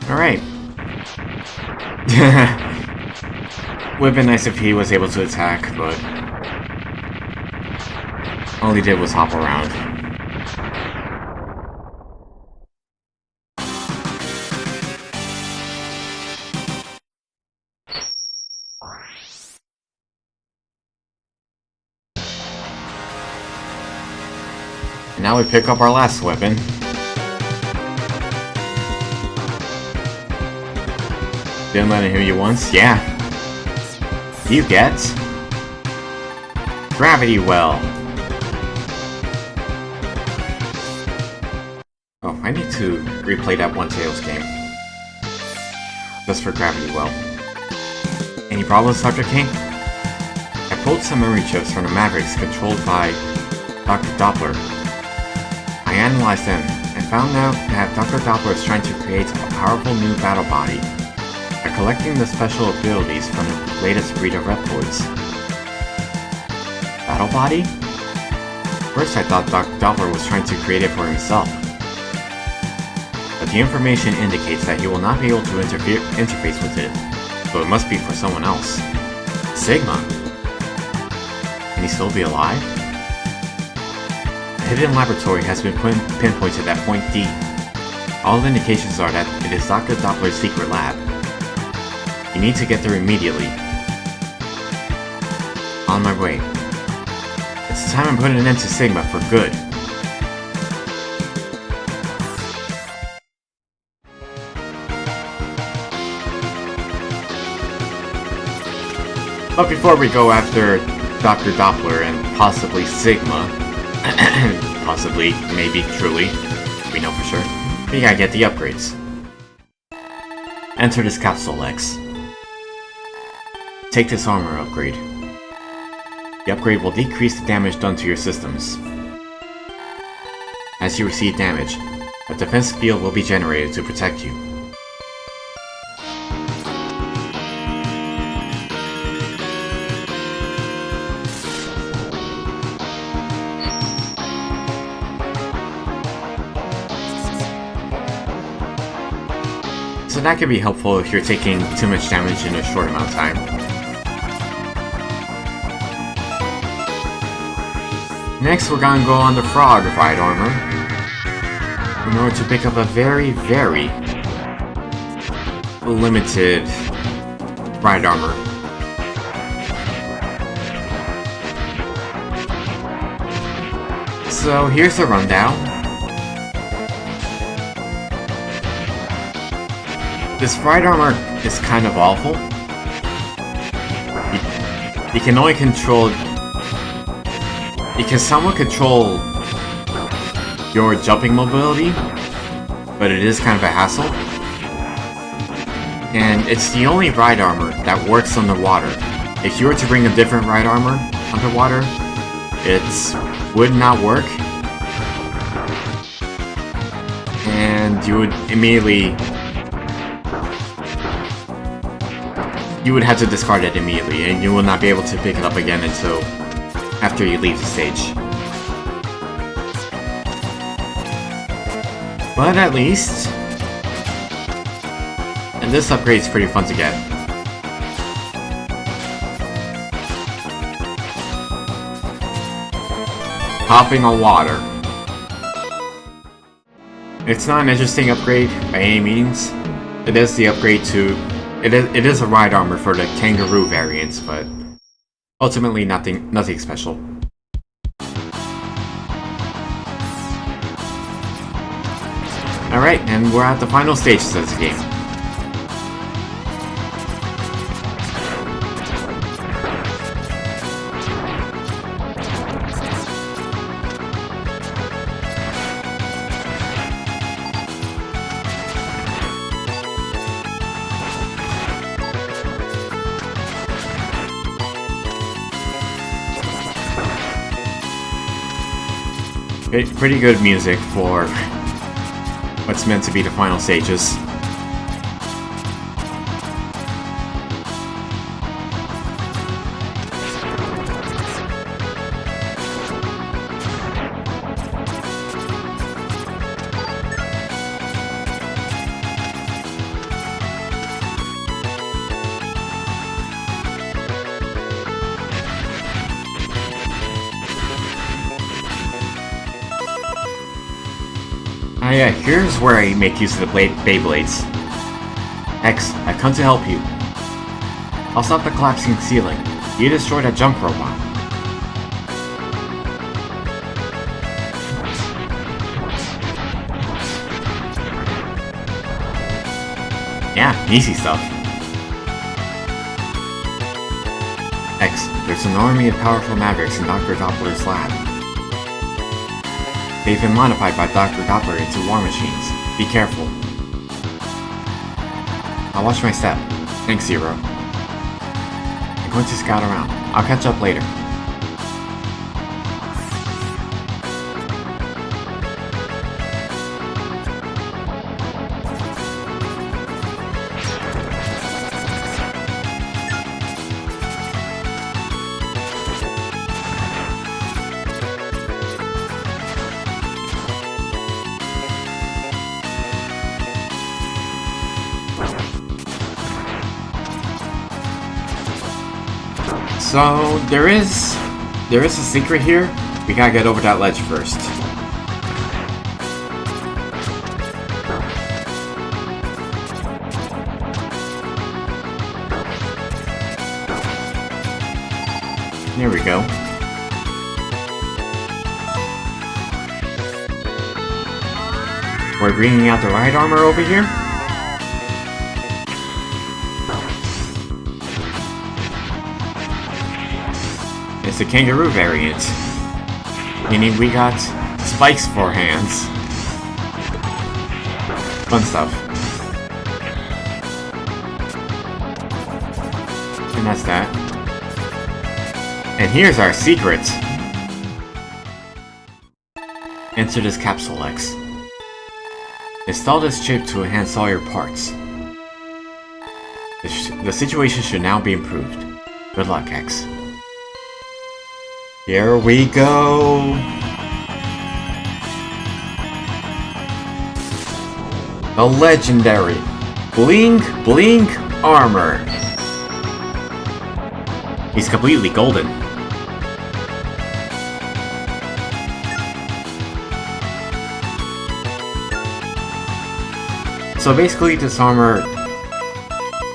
Alright. Would have been nice if he was able to attack, but all he did was hop around. And now we pick up our last weapon. Didn't let him hear you once? Yeah. You get... Gravity Well. Oh, I need to replay that One Tails game. Just for Gravity Well. Any problems, Dr. King? I pulled some memory chips from the Mavericks controlled by Dr. Doppler. I analyzed them and found out that Dr. Doppler is trying to create a powerful new battle body by collecting the special abilities from the latest breed of Reptoids. Battle body? First I thought Dr. Doppler was trying to create it for himself. But the information indicates that he will not be able to interface with it, so it must be for someone else. Sigma? Can he still be alive? The hidden laboratory has been pinpointed at Point D. All the indications are that it is Dr. Doppler's secret lab. You need to get there immediately. On my way. It's time I'm putting an end to Sigma for good. But before we go after Dr. Doppler and possibly Sigma, possibly, maybe, truly, we know for sure, we gotta get the upgrades. Enter this capsule, X. Take this armor upgrade. The upgrade will decrease the damage done to your systems. As you receive damage, a defense field will be generated to protect you. So that can be helpful if you're taking too much damage in a short amount of time. Next, we're gonna go on the Frog ride armor in order to pick up a very, very limited ride armor. So here's the rundown. This ride armor is kind of awful. You can only control... You can somewhat control your jumping mobility, but it is kind of a hassle. And it's the only ride armor that works underwater. If you were to bring a different ride armor underwater, it would not work. And you would immediately... You would have to discard it immediately, and you will not be able to pick it up again until after you leave the stage. But at least... And this upgrade is pretty fun to get. Hopping on water. It's not an interesting upgrade by any means. It is the upgrade to... It is a ride armor for the kangaroo variants, but ultimately nothing special. Alright, and we're at the final stages of this game. Pretty good music for what's meant to be the final stages. Yeah, here's where I make use of the Beyblades. X, I've come to help you. I'll stop the collapsing ceiling. You destroyed a jump robot. Yeah, easy stuff. X, there's an army of powerful Mavericks in Dr. Doppler's lab. They've been modified by Dr. Doppler into war machines. Be careful. I'll watch my step. Thanks, Zero. I'm going to scout around. I'll catch up later. So, there is a secret here. We gotta get over that ledge first. There we go. We're bringing out the ride armor over here. It's the kangaroo variant, meaning we got spikes for hands. Fun stuff. And that's that. And here's our secret! Enter this capsule, X. Install this chip to enhance all your parts. The situation should now be improved. Good luck, X. Here we go! The legendary Bling-Bling armor! He's completely golden. So basically this armor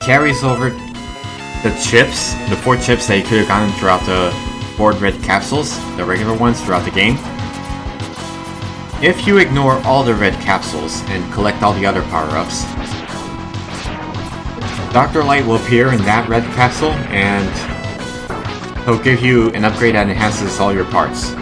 carries over the chips, the 4 chips that you could have gotten throughout the 4 red capsules, the regular ones throughout the game. If you ignore all the red capsules and collect all the other power-ups, Dr. Light will appear in that red capsule and he'll give you an upgrade that enhances all your parts.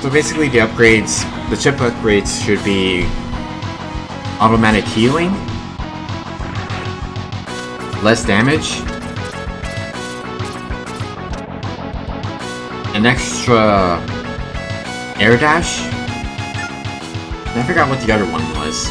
So basically the upgrades, the chip upgrades should be automatic healing, less damage, an extra air dash, and I forgot what the other one was.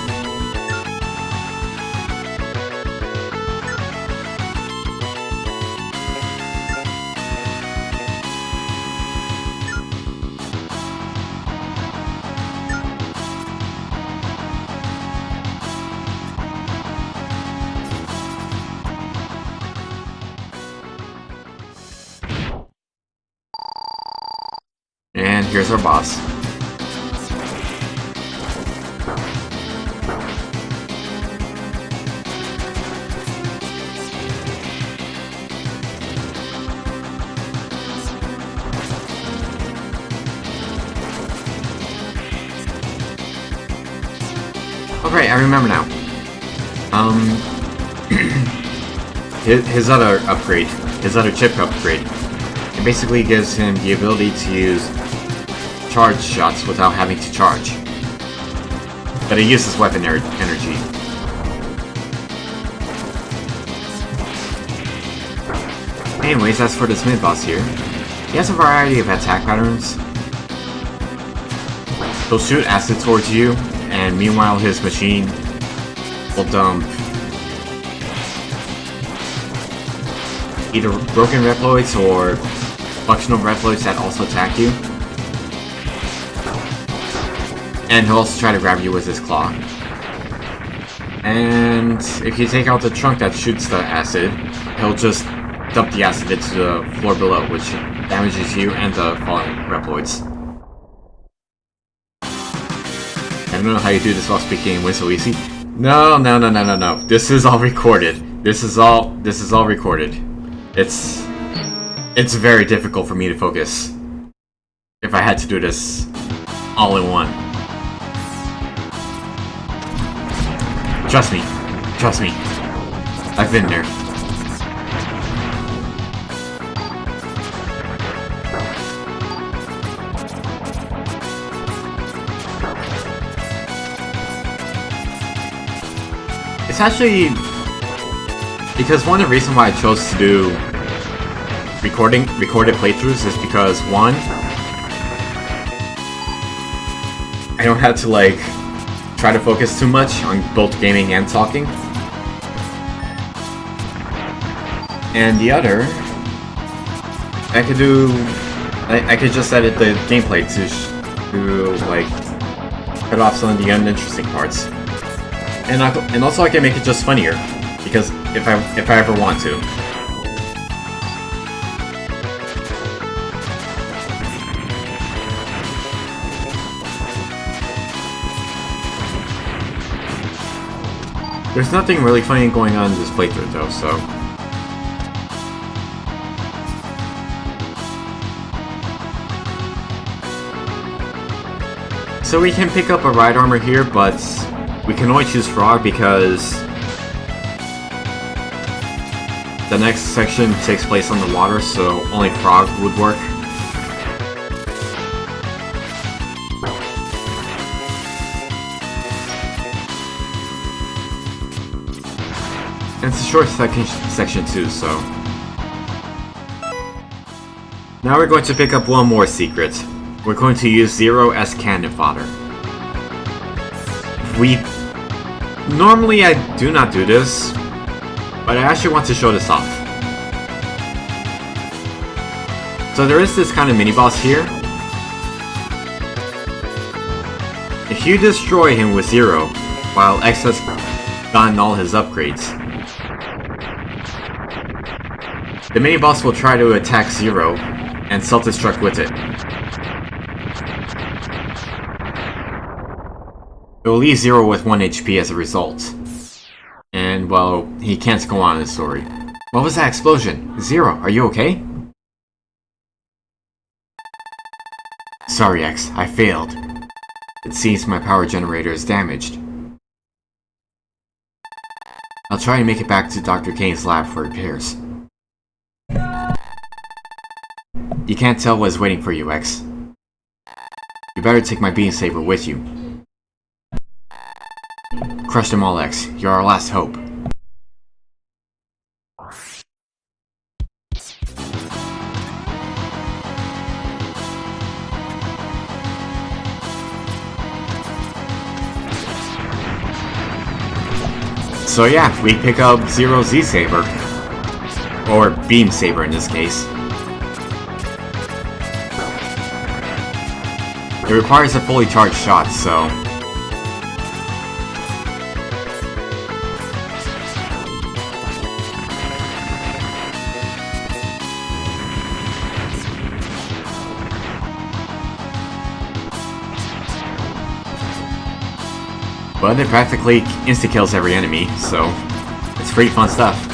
And here's our boss. Alright, I remember now. His other upgrade, his other chip upgrade, it basically gives him the ability to use charge shots without having to charge. But it uses weapon energy. Anyways, as for this mid-boss here, he has a variety of attack patterns. He'll shoot acid towards you, and meanwhile his machine will dump either broken Reploids or functional Reploids that also attack you. And he'll also try to grab you with his claw. And if you take out the trunk that shoots the acid, he'll just dump the acid into the floor below, which damages you and the fallen Reploids. I don't know how you do this while speaking in so easy. No. This is all recorded. This is all recorded. It's very difficult for me to focus if I had to do this all in one. Trust me. I've been there. It's actually because one of the reasons why I chose to do recorded playthroughs is because one, I don't have to like try to focus too much on both gaming and talking. And the other, I could just edit the gameplay to like cut off some of the uninteresting parts. And also I can make it just funnier, because if I ever want to. There's nothing really funny going on in this playthrough though, so... So we can pick up a ride armor here, but we can only choose Frog because the next section takes place on the water, so only Frog would work. And it's a short section too, so... Now we're going to pick up one more secret. We're going to use Zero as cannon fodder. Normally I do not do this, but I actually want to show this off. So there is this kind of mini-boss here. If you destroy him with Zero, while X has gotten all his upgrades, the mini-boss will try to attack Zero and self-destruct with it. It will leave Zero with 1 HP as a result. And, well, he can't go on in the story. What was that explosion? Zero, are you okay? Sorry, X, I failed. It seems my power generator is damaged. I'll try and make it back to Dr. Kane's lab for repairs. You can't tell what is waiting for you, X. You better take my beam saber with you. Crush them all, X. You're our last hope. So yeah, we pick up Zero Z-Saber. Or Beam Saber in this case. It requires a fully charged shot, so... But it practically insta-kills every enemy, so it's pretty fun stuff.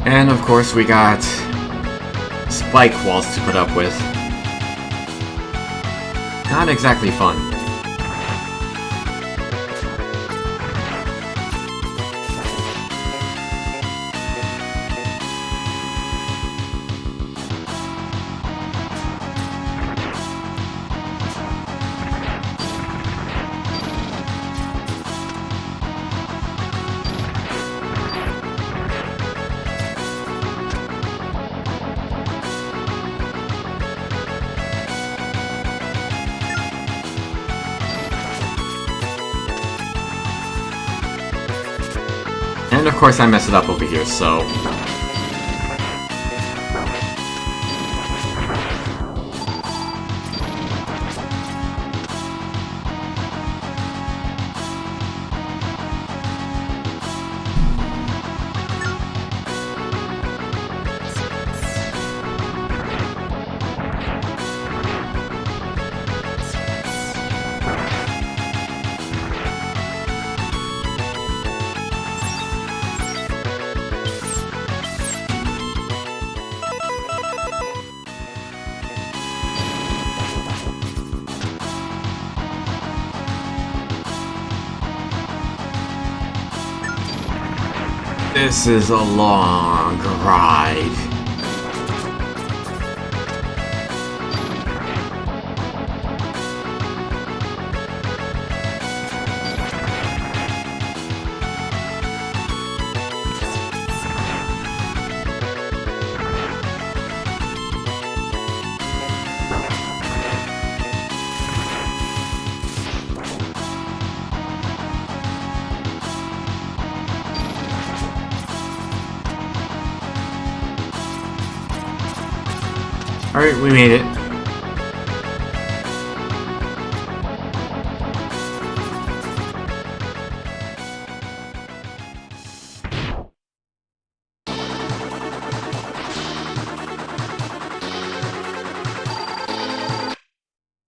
And of course we got spike walls to put up with. Not exactly fun. And of course I messed it up over here, so... This is a long ride. Alright, we made it.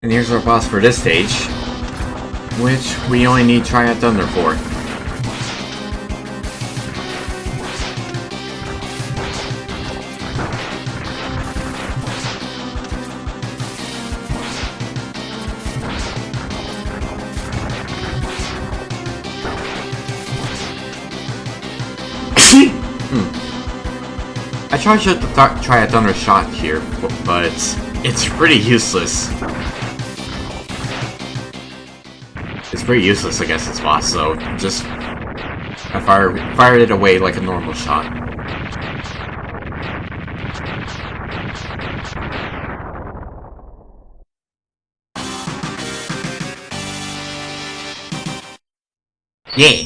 And here's our boss for this stage, which we only need Triad Thunder for. I tried to try a thunder shot here, but it's pretty useless. It's pretty useless against this boss, so just I fired it away like a normal shot. Yeah!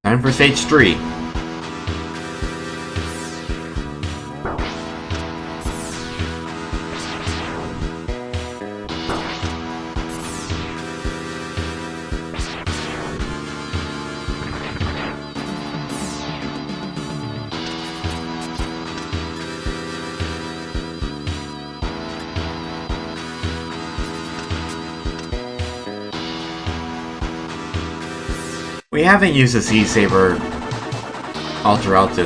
Time for stage 3. We haven't used the Z-Saber all throughout the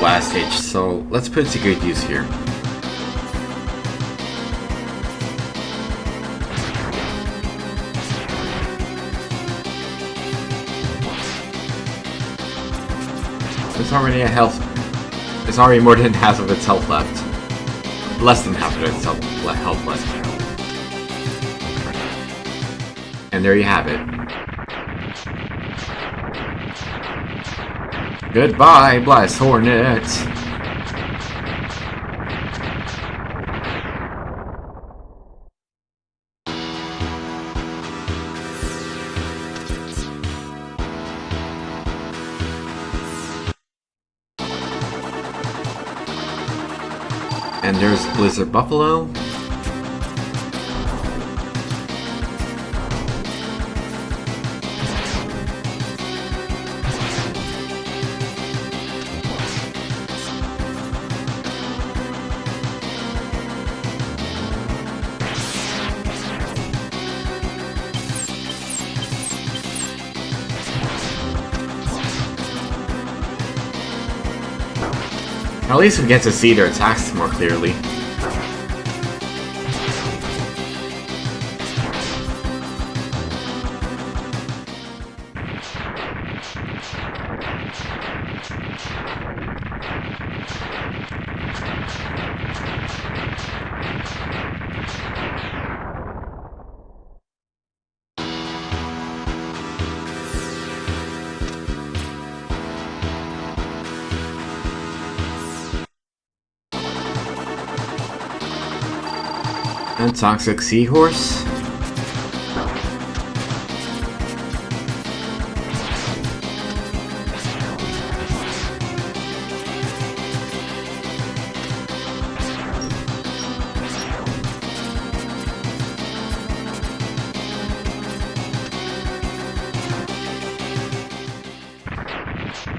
last stage, so let's put it to good use here. It's already It's already more than half of its health left. Less than half of its health left. And there you have it. Goodbye, Blast Hornet! And there's Blizzard Buffalo. At least we get to see their attacks more clearly. And Toxic Seahorse.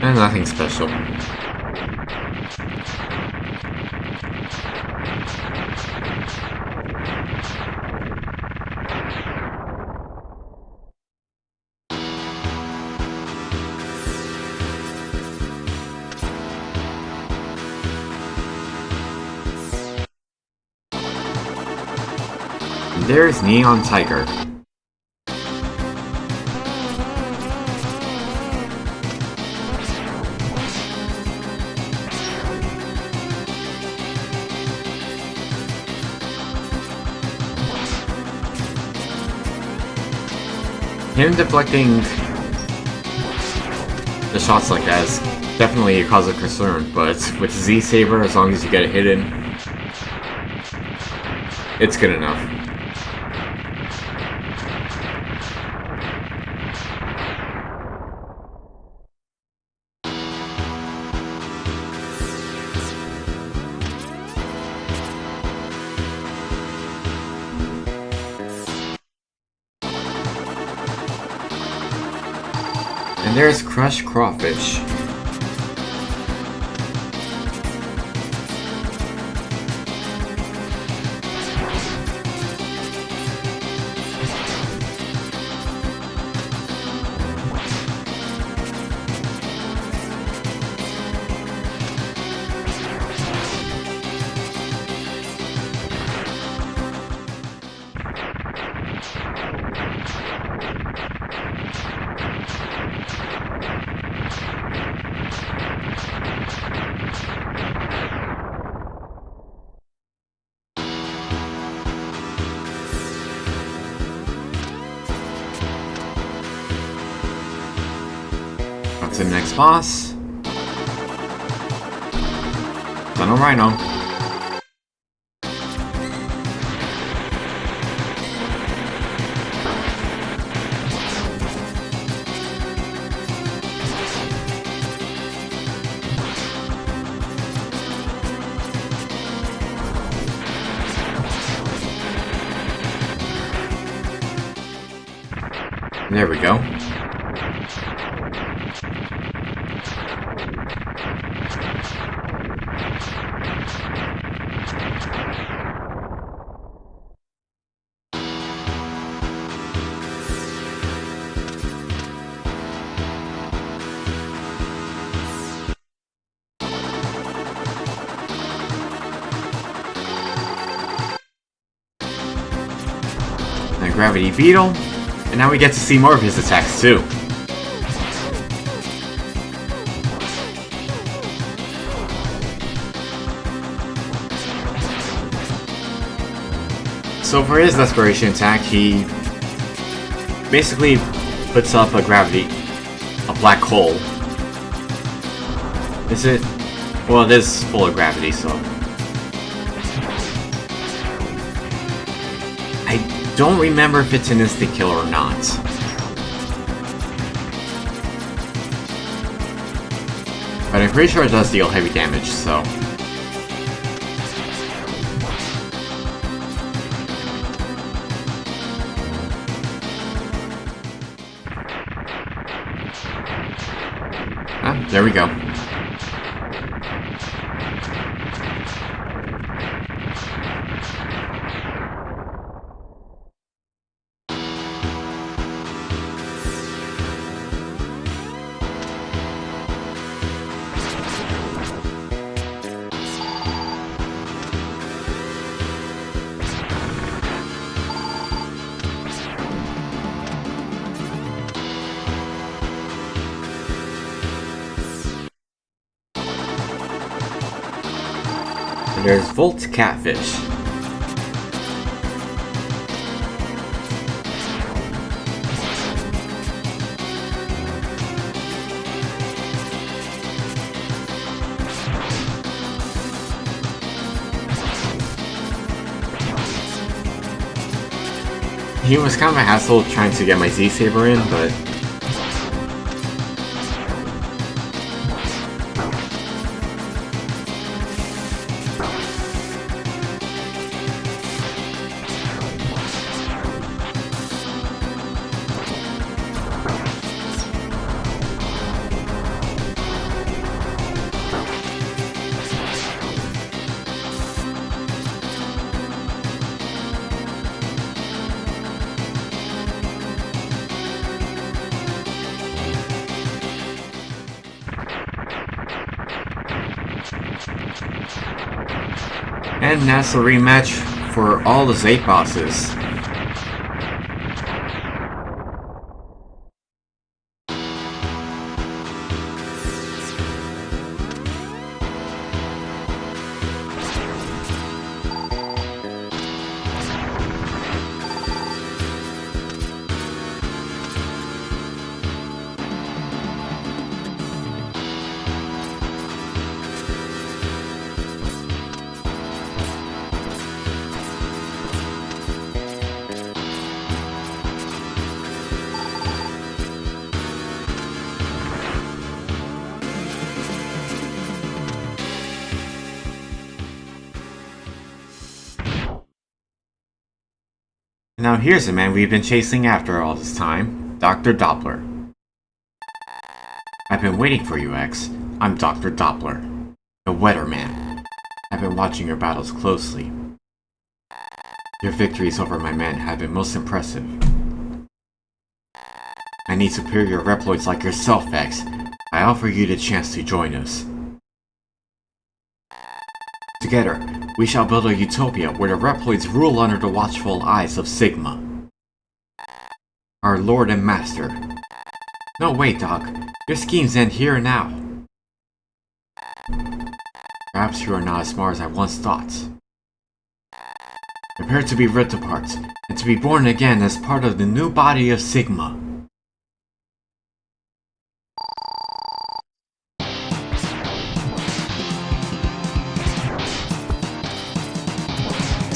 And nothing special. There's Neon Tiger. Him deflecting the shots like that is definitely a cause of concern, but with Z-Saber, as long as you get it hidden, it's good enough. And there's Crushed Crawfish. to the next boss. Tunnel Rhino. There we go. And Gravity Beetle. And now we get to see more of his attacks too. So for his desperation attack, he basically puts up a black hole. Is it? Well, it is full of gravity, so. I don't remember if it's an instant kill or not. But I'm pretty sure it does deal heavy damage, so. Ah, there we go. There's Volt Catfish. He was kind of a hassle trying to get my Z-Saber in, but and that's the rematch for all the 8 bosses. Now here's the man we've been chasing after all this time, Dr. Doppler. I've been waiting for you, X. I'm Dr. Doppler, the Weatherman. I've been watching your battles closely. Your victories over my men have been most impressive. I need superior Reploids like yourself, X. I offer you the chance to join us. Together, we shall build a utopia where the Reploids rule under the watchful eyes of Sigma, our Lord and Master. No, wait, Doc. Your schemes end here and now. Perhaps you are not as smart as I once thought. Prepare to be ripped apart, and to be born again as part of the new body of Sigma.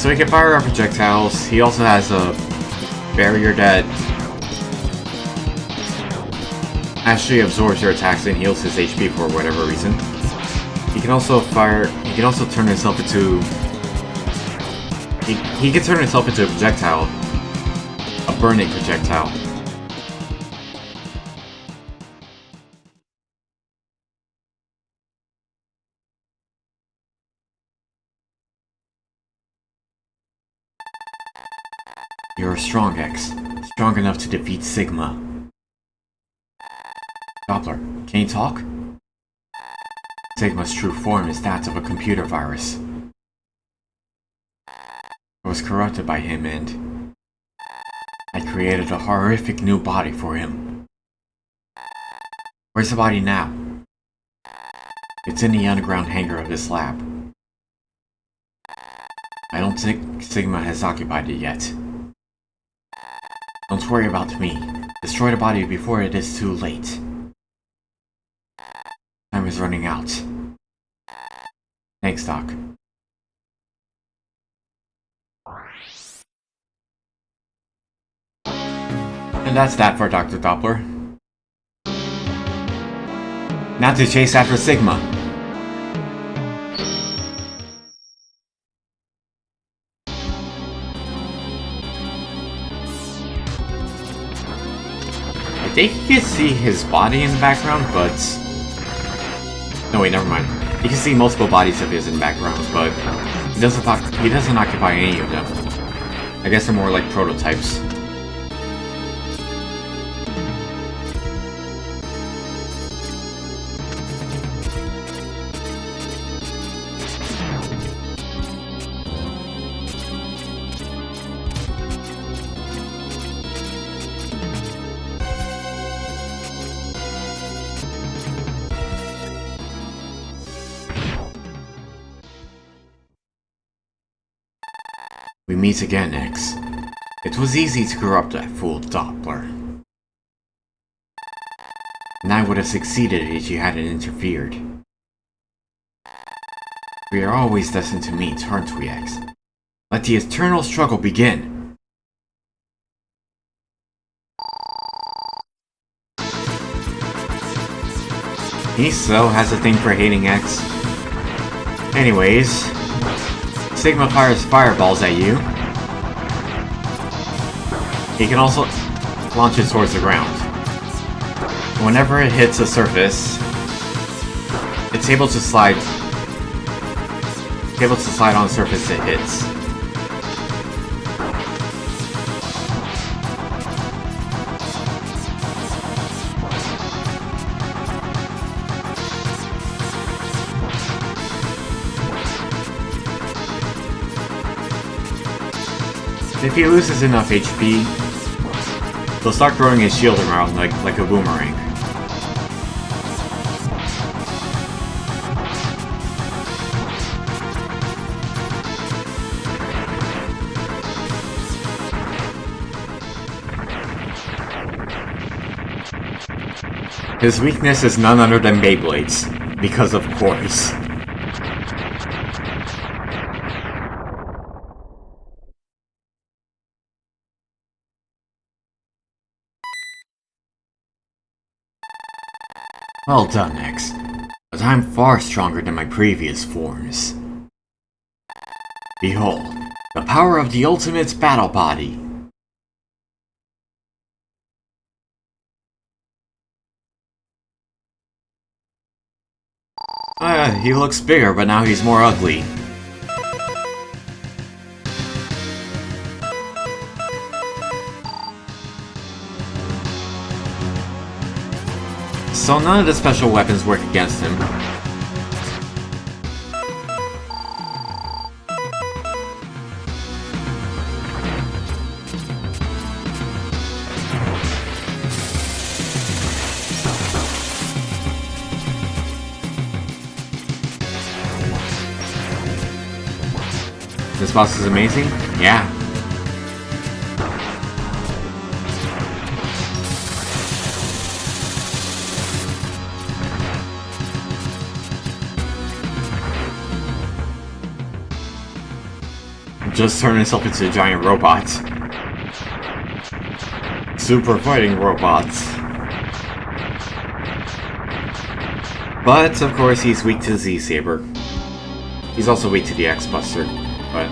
So he can fire out projectiles. He also has a barrier that actually absorbs your attacks and heals his HP for whatever reason. He can also turn himself into... He can turn himself into a projectile. A burning projectile. You're a strong X. Strong enough to defeat Sigma. Doppler, can you talk? Sigma's true form is that of a computer virus. I was corrupted by him and I created a horrific new body for him. Where's the body now? It's in the underground hangar of this lab. I don't think Sigma has occupied it yet. Don't worry about me. Destroy the body before it is too late. Time is running out. Thanks, Doc. And that's that for Dr. Doppler. Now to chase after Sigma. I think you can see his body in the background, but... No, wait, never mind. You can see multiple bodies of his in the background, but he doesn't occupy any of them. I guess they're more like prototypes. We meet again, X. It was easy to corrupt that fool Doppler. And I would have succeeded if you hadn't interfered. We are always destined to meet, aren't we, X? Let the eternal struggle begin! He so has a thing for hating X. Anyways... Sigma fires fireballs at you. He can also launch it towards the ground. Whenever it hits a surface, it's able to slide on the surface it hits. If he loses enough HP, he'll start throwing his shield around like a boomerang. His weakness is none other than Beyblades, because of course. Well done, X. But I'm far stronger than my previous forms. Behold, the power of the ultimate battle body. He looks bigger, but now he's more ugly. So none of the special weapons work against him. This boss is amazing? Yeah. just turned himself into a giant robot. Super fighting robots. But, of course, he's weak to the Z-Saber. He's also weak to the X-Buster. But,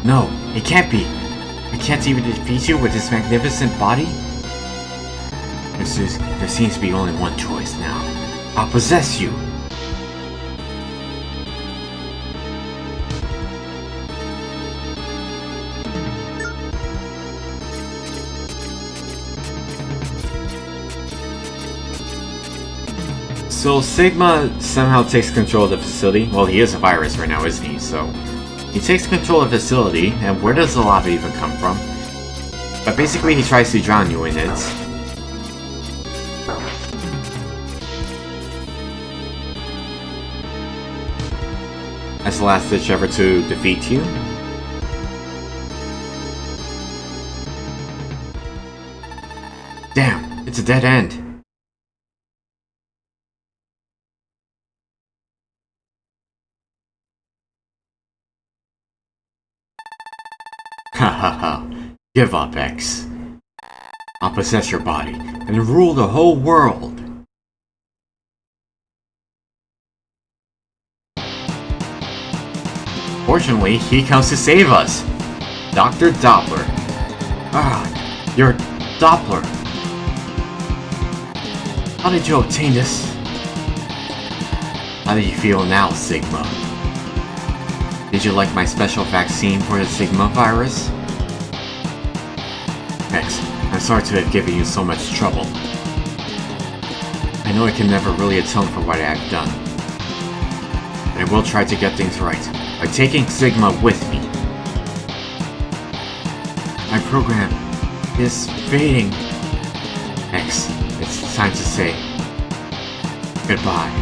no, it can't be. I can't even defeat you with this magnificent body? There seems to be only one choice now. I'll possess you. So Sigma somehow takes control of the facility. Well, he is a virus right now, isn't he? So he takes control of the facility, and where does the lava even come from? But basically he tries to drown you in it. As the last ditch effort to defeat you. Damn, it's a dead end. Hahaha. Give up, X. I'll possess your body and rule the whole world. Fortunately, he comes to save us. Dr. Doppler. Ah, you're Doppler. How did you obtain this? How do you feel now, Sigma? Did you like my special vaccine for the Sigma virus? X, I'm sorry to have given you so much trouble. I know I can never really atone for what I've done. But I will try to get things right by taking Sigma with me. My program is fading. X, it's time to say goodbye.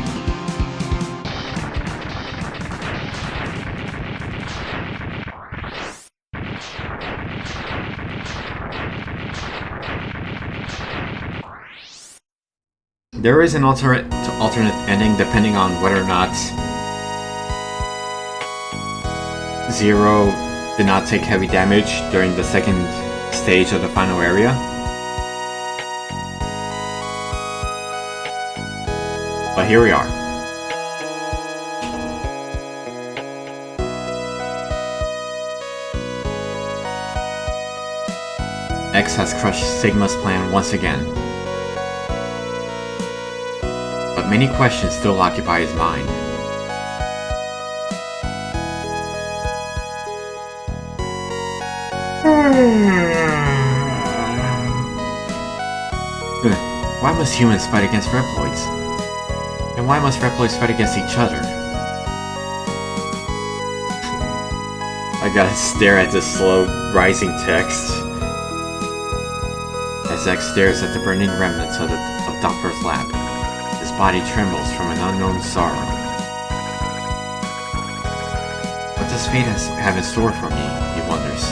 There is an alternate ending depending on whether or not Zero did not take heavy damage during the second stage of the final area. But here we are. X has crushed Sigma's plan once again. But many questions still occupy his mind. Why must humans fight against Reploids? And why must Reploids fight against each other? I gotta stare at this slow rising text as X stares at the burning remnants of Doppler's lab. His body trembles from an unknown sorrow. What does fate have in store for me, he wonders.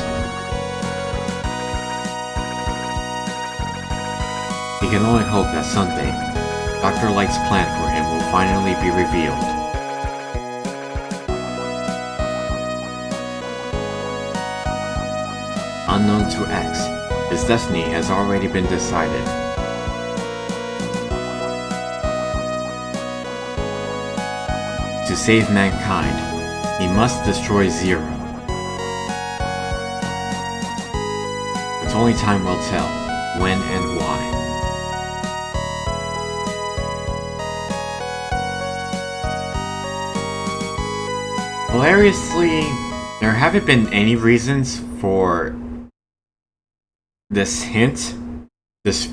He can only hope that someday, Dr. Light's plan for him will finally be revealed. Unknown to X, his destiny has already been decided. To save mankind, he must destroy Zero. But only time will tell when and why. Hilariously, there haven't been any reasons for this hint, this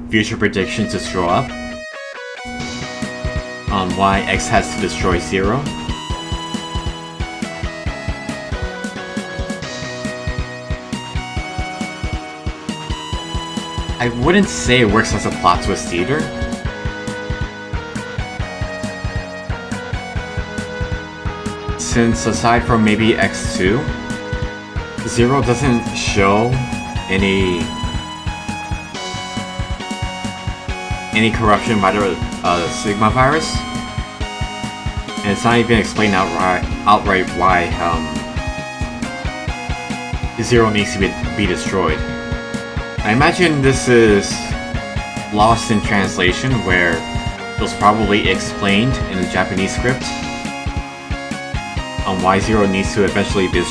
future prediction to show up on why X has to destroy Zero. I wouldn't say it works as a plot twist either. Since aside from maybe X2, Zero doesn't show any corruption by the Sigma virus, and it's not even explained outright why Zero needs to be destroyed. I imagine this is lost in translation, where it was probably explained in the Japanese script on why Zero needs to eventually be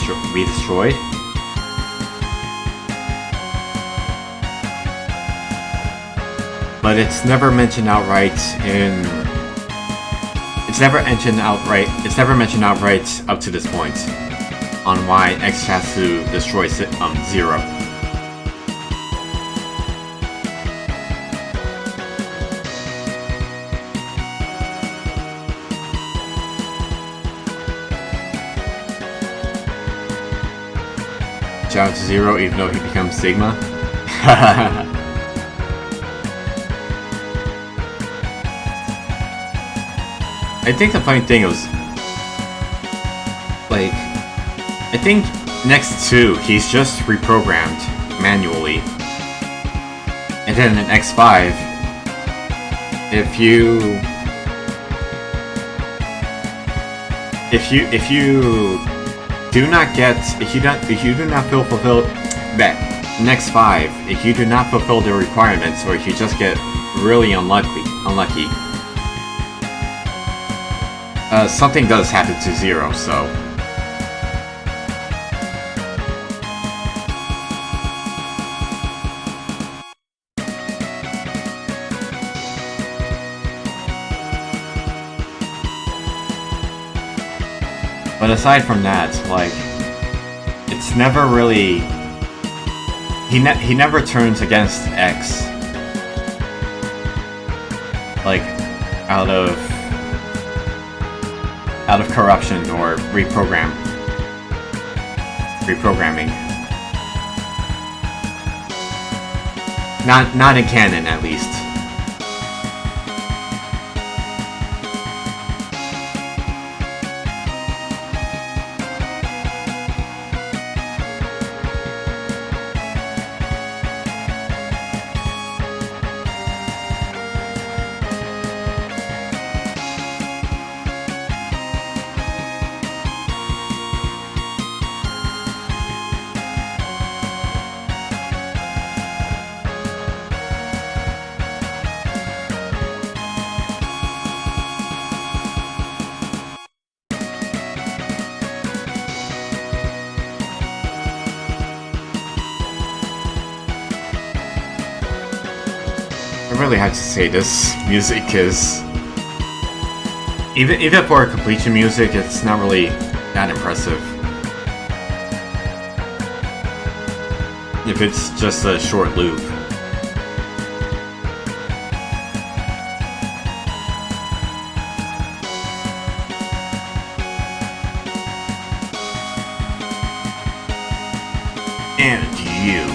destroyed. But it's never mentioned outright in... It's never mentioned outright up to this point on why X has to destroy Zero. Shout out to Zero, even though he becomes Sigma. I think the funny thing was, like, I think next 2 he's just reprogrammed manually, and then in X5, if you do not feel fulfilled that next 5, if you do not fulfill the requirements, or if you just get really unlucky, something does happen to Zero, so... But aside from that, like, it's never really... He never turns against X. Like, out of corruption or reprogramming. Not in canon, at least. I really have to say this music is... Even for completion music, it's not really that impressive. If it's just a short loop. And you.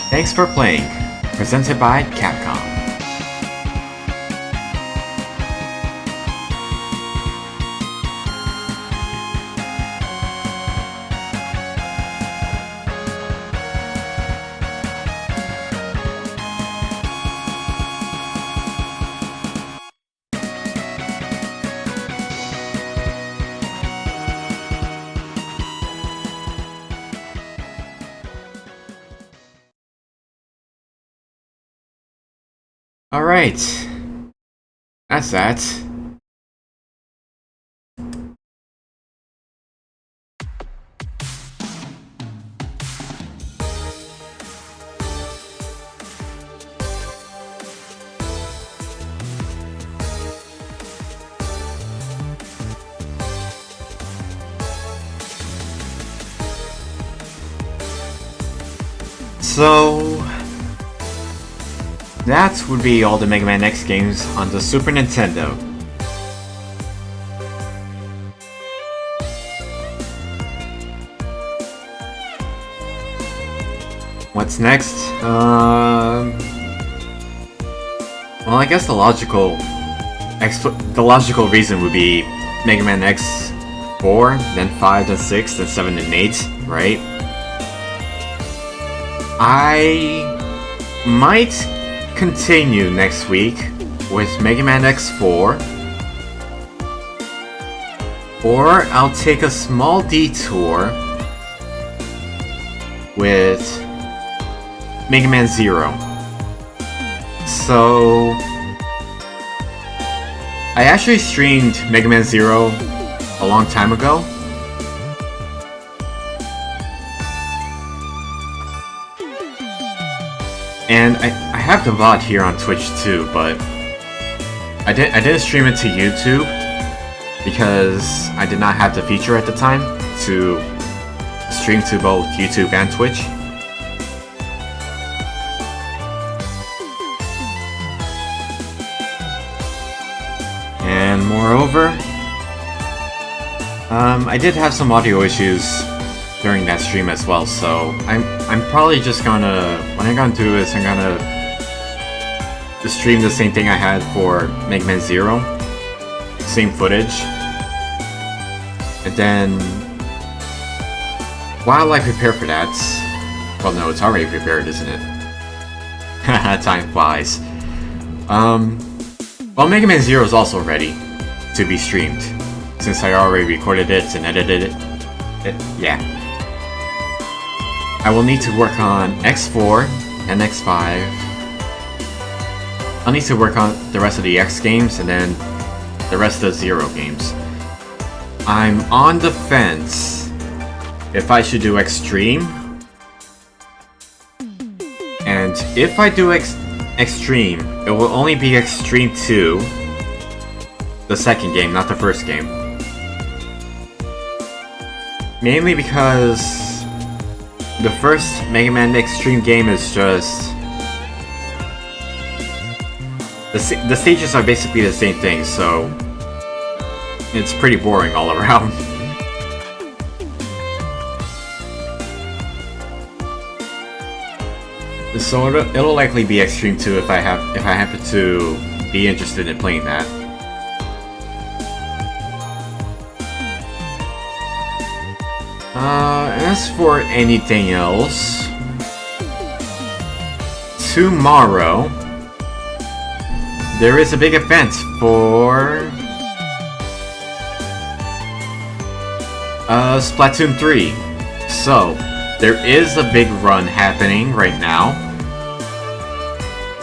Thanks for playing. Presented by Capcom. Alright. That's that. So... that would be all the Mega Man X games on the Super Nintendo. What's next? Well, I guess the logical reason would be Mega Man X4, then 5, then 6, then 7, and 8, right? I might continue next week with Mega Man X4, or I'll take a small detour with Mega Man Zero. So I actually streamed Mega Man Zero a long time ago. And I have the VOD here on Twitch too, but I didn't stream it to YouTube because I did not have the feature at the time to stream to both YouTube and Twitch. And moreover, I did have some audio issues during that stream as well, so I'm probably just gonna, what I'm gonna do is I'm gonna just stream the same thing I had for Mega Man Zero, same footage, and then while I prepare for that, well no, it's already prepared, isn't it? Time flies. Well, Mega Man Zero is also ready to be streamed, since I already recorded it and edited it. Yeah. I will need to work on X4 and X5. I'll need to work on the rest of the X games and then the rest of the Zero games. I'm on the fence if I should do Extreme. And if I do Extreme, it will only be Extreme 2, the second game, not the first game. Mainly because the first Mega Man Extreme game is just... The stages are basically the same thing, so it's pretty boring all around. So it'll likely be Extreme 2 if I happen to be interested in playing that. As for anything else, tomorrow there is a big event for Splatoon 3. So there is a big run happening right now,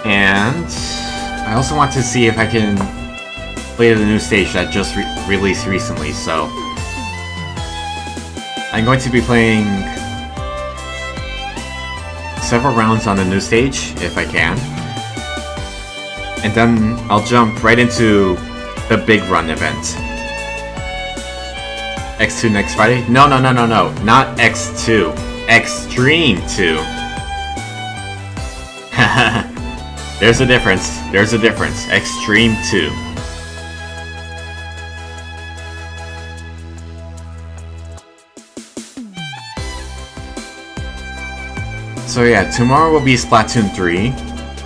and I also want to see if I can play the new stage that just released recently. So I'm going to be playing several rounds on the new stage, if I can. And then I'll jump right into the big run event. X2 next Friday? No, not X2. Extreme 2. There's a difference. Extreme 2. So yeah, tomorrow will be Splatoon 3,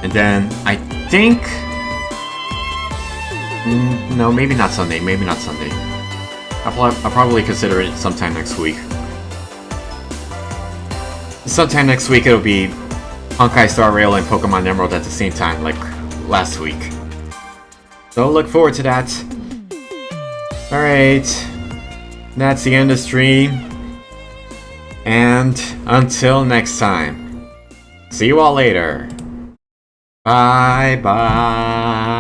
and then I think... no, maybe not Sunday. I'll probably consider it sometime next week. Sometime next week it'll be Honkai Star Rail and Pokemon Emerald at the same time, like last week. So look forward to that. Alright, that's the end of the stream. And until next time. See you all later. Bye bye.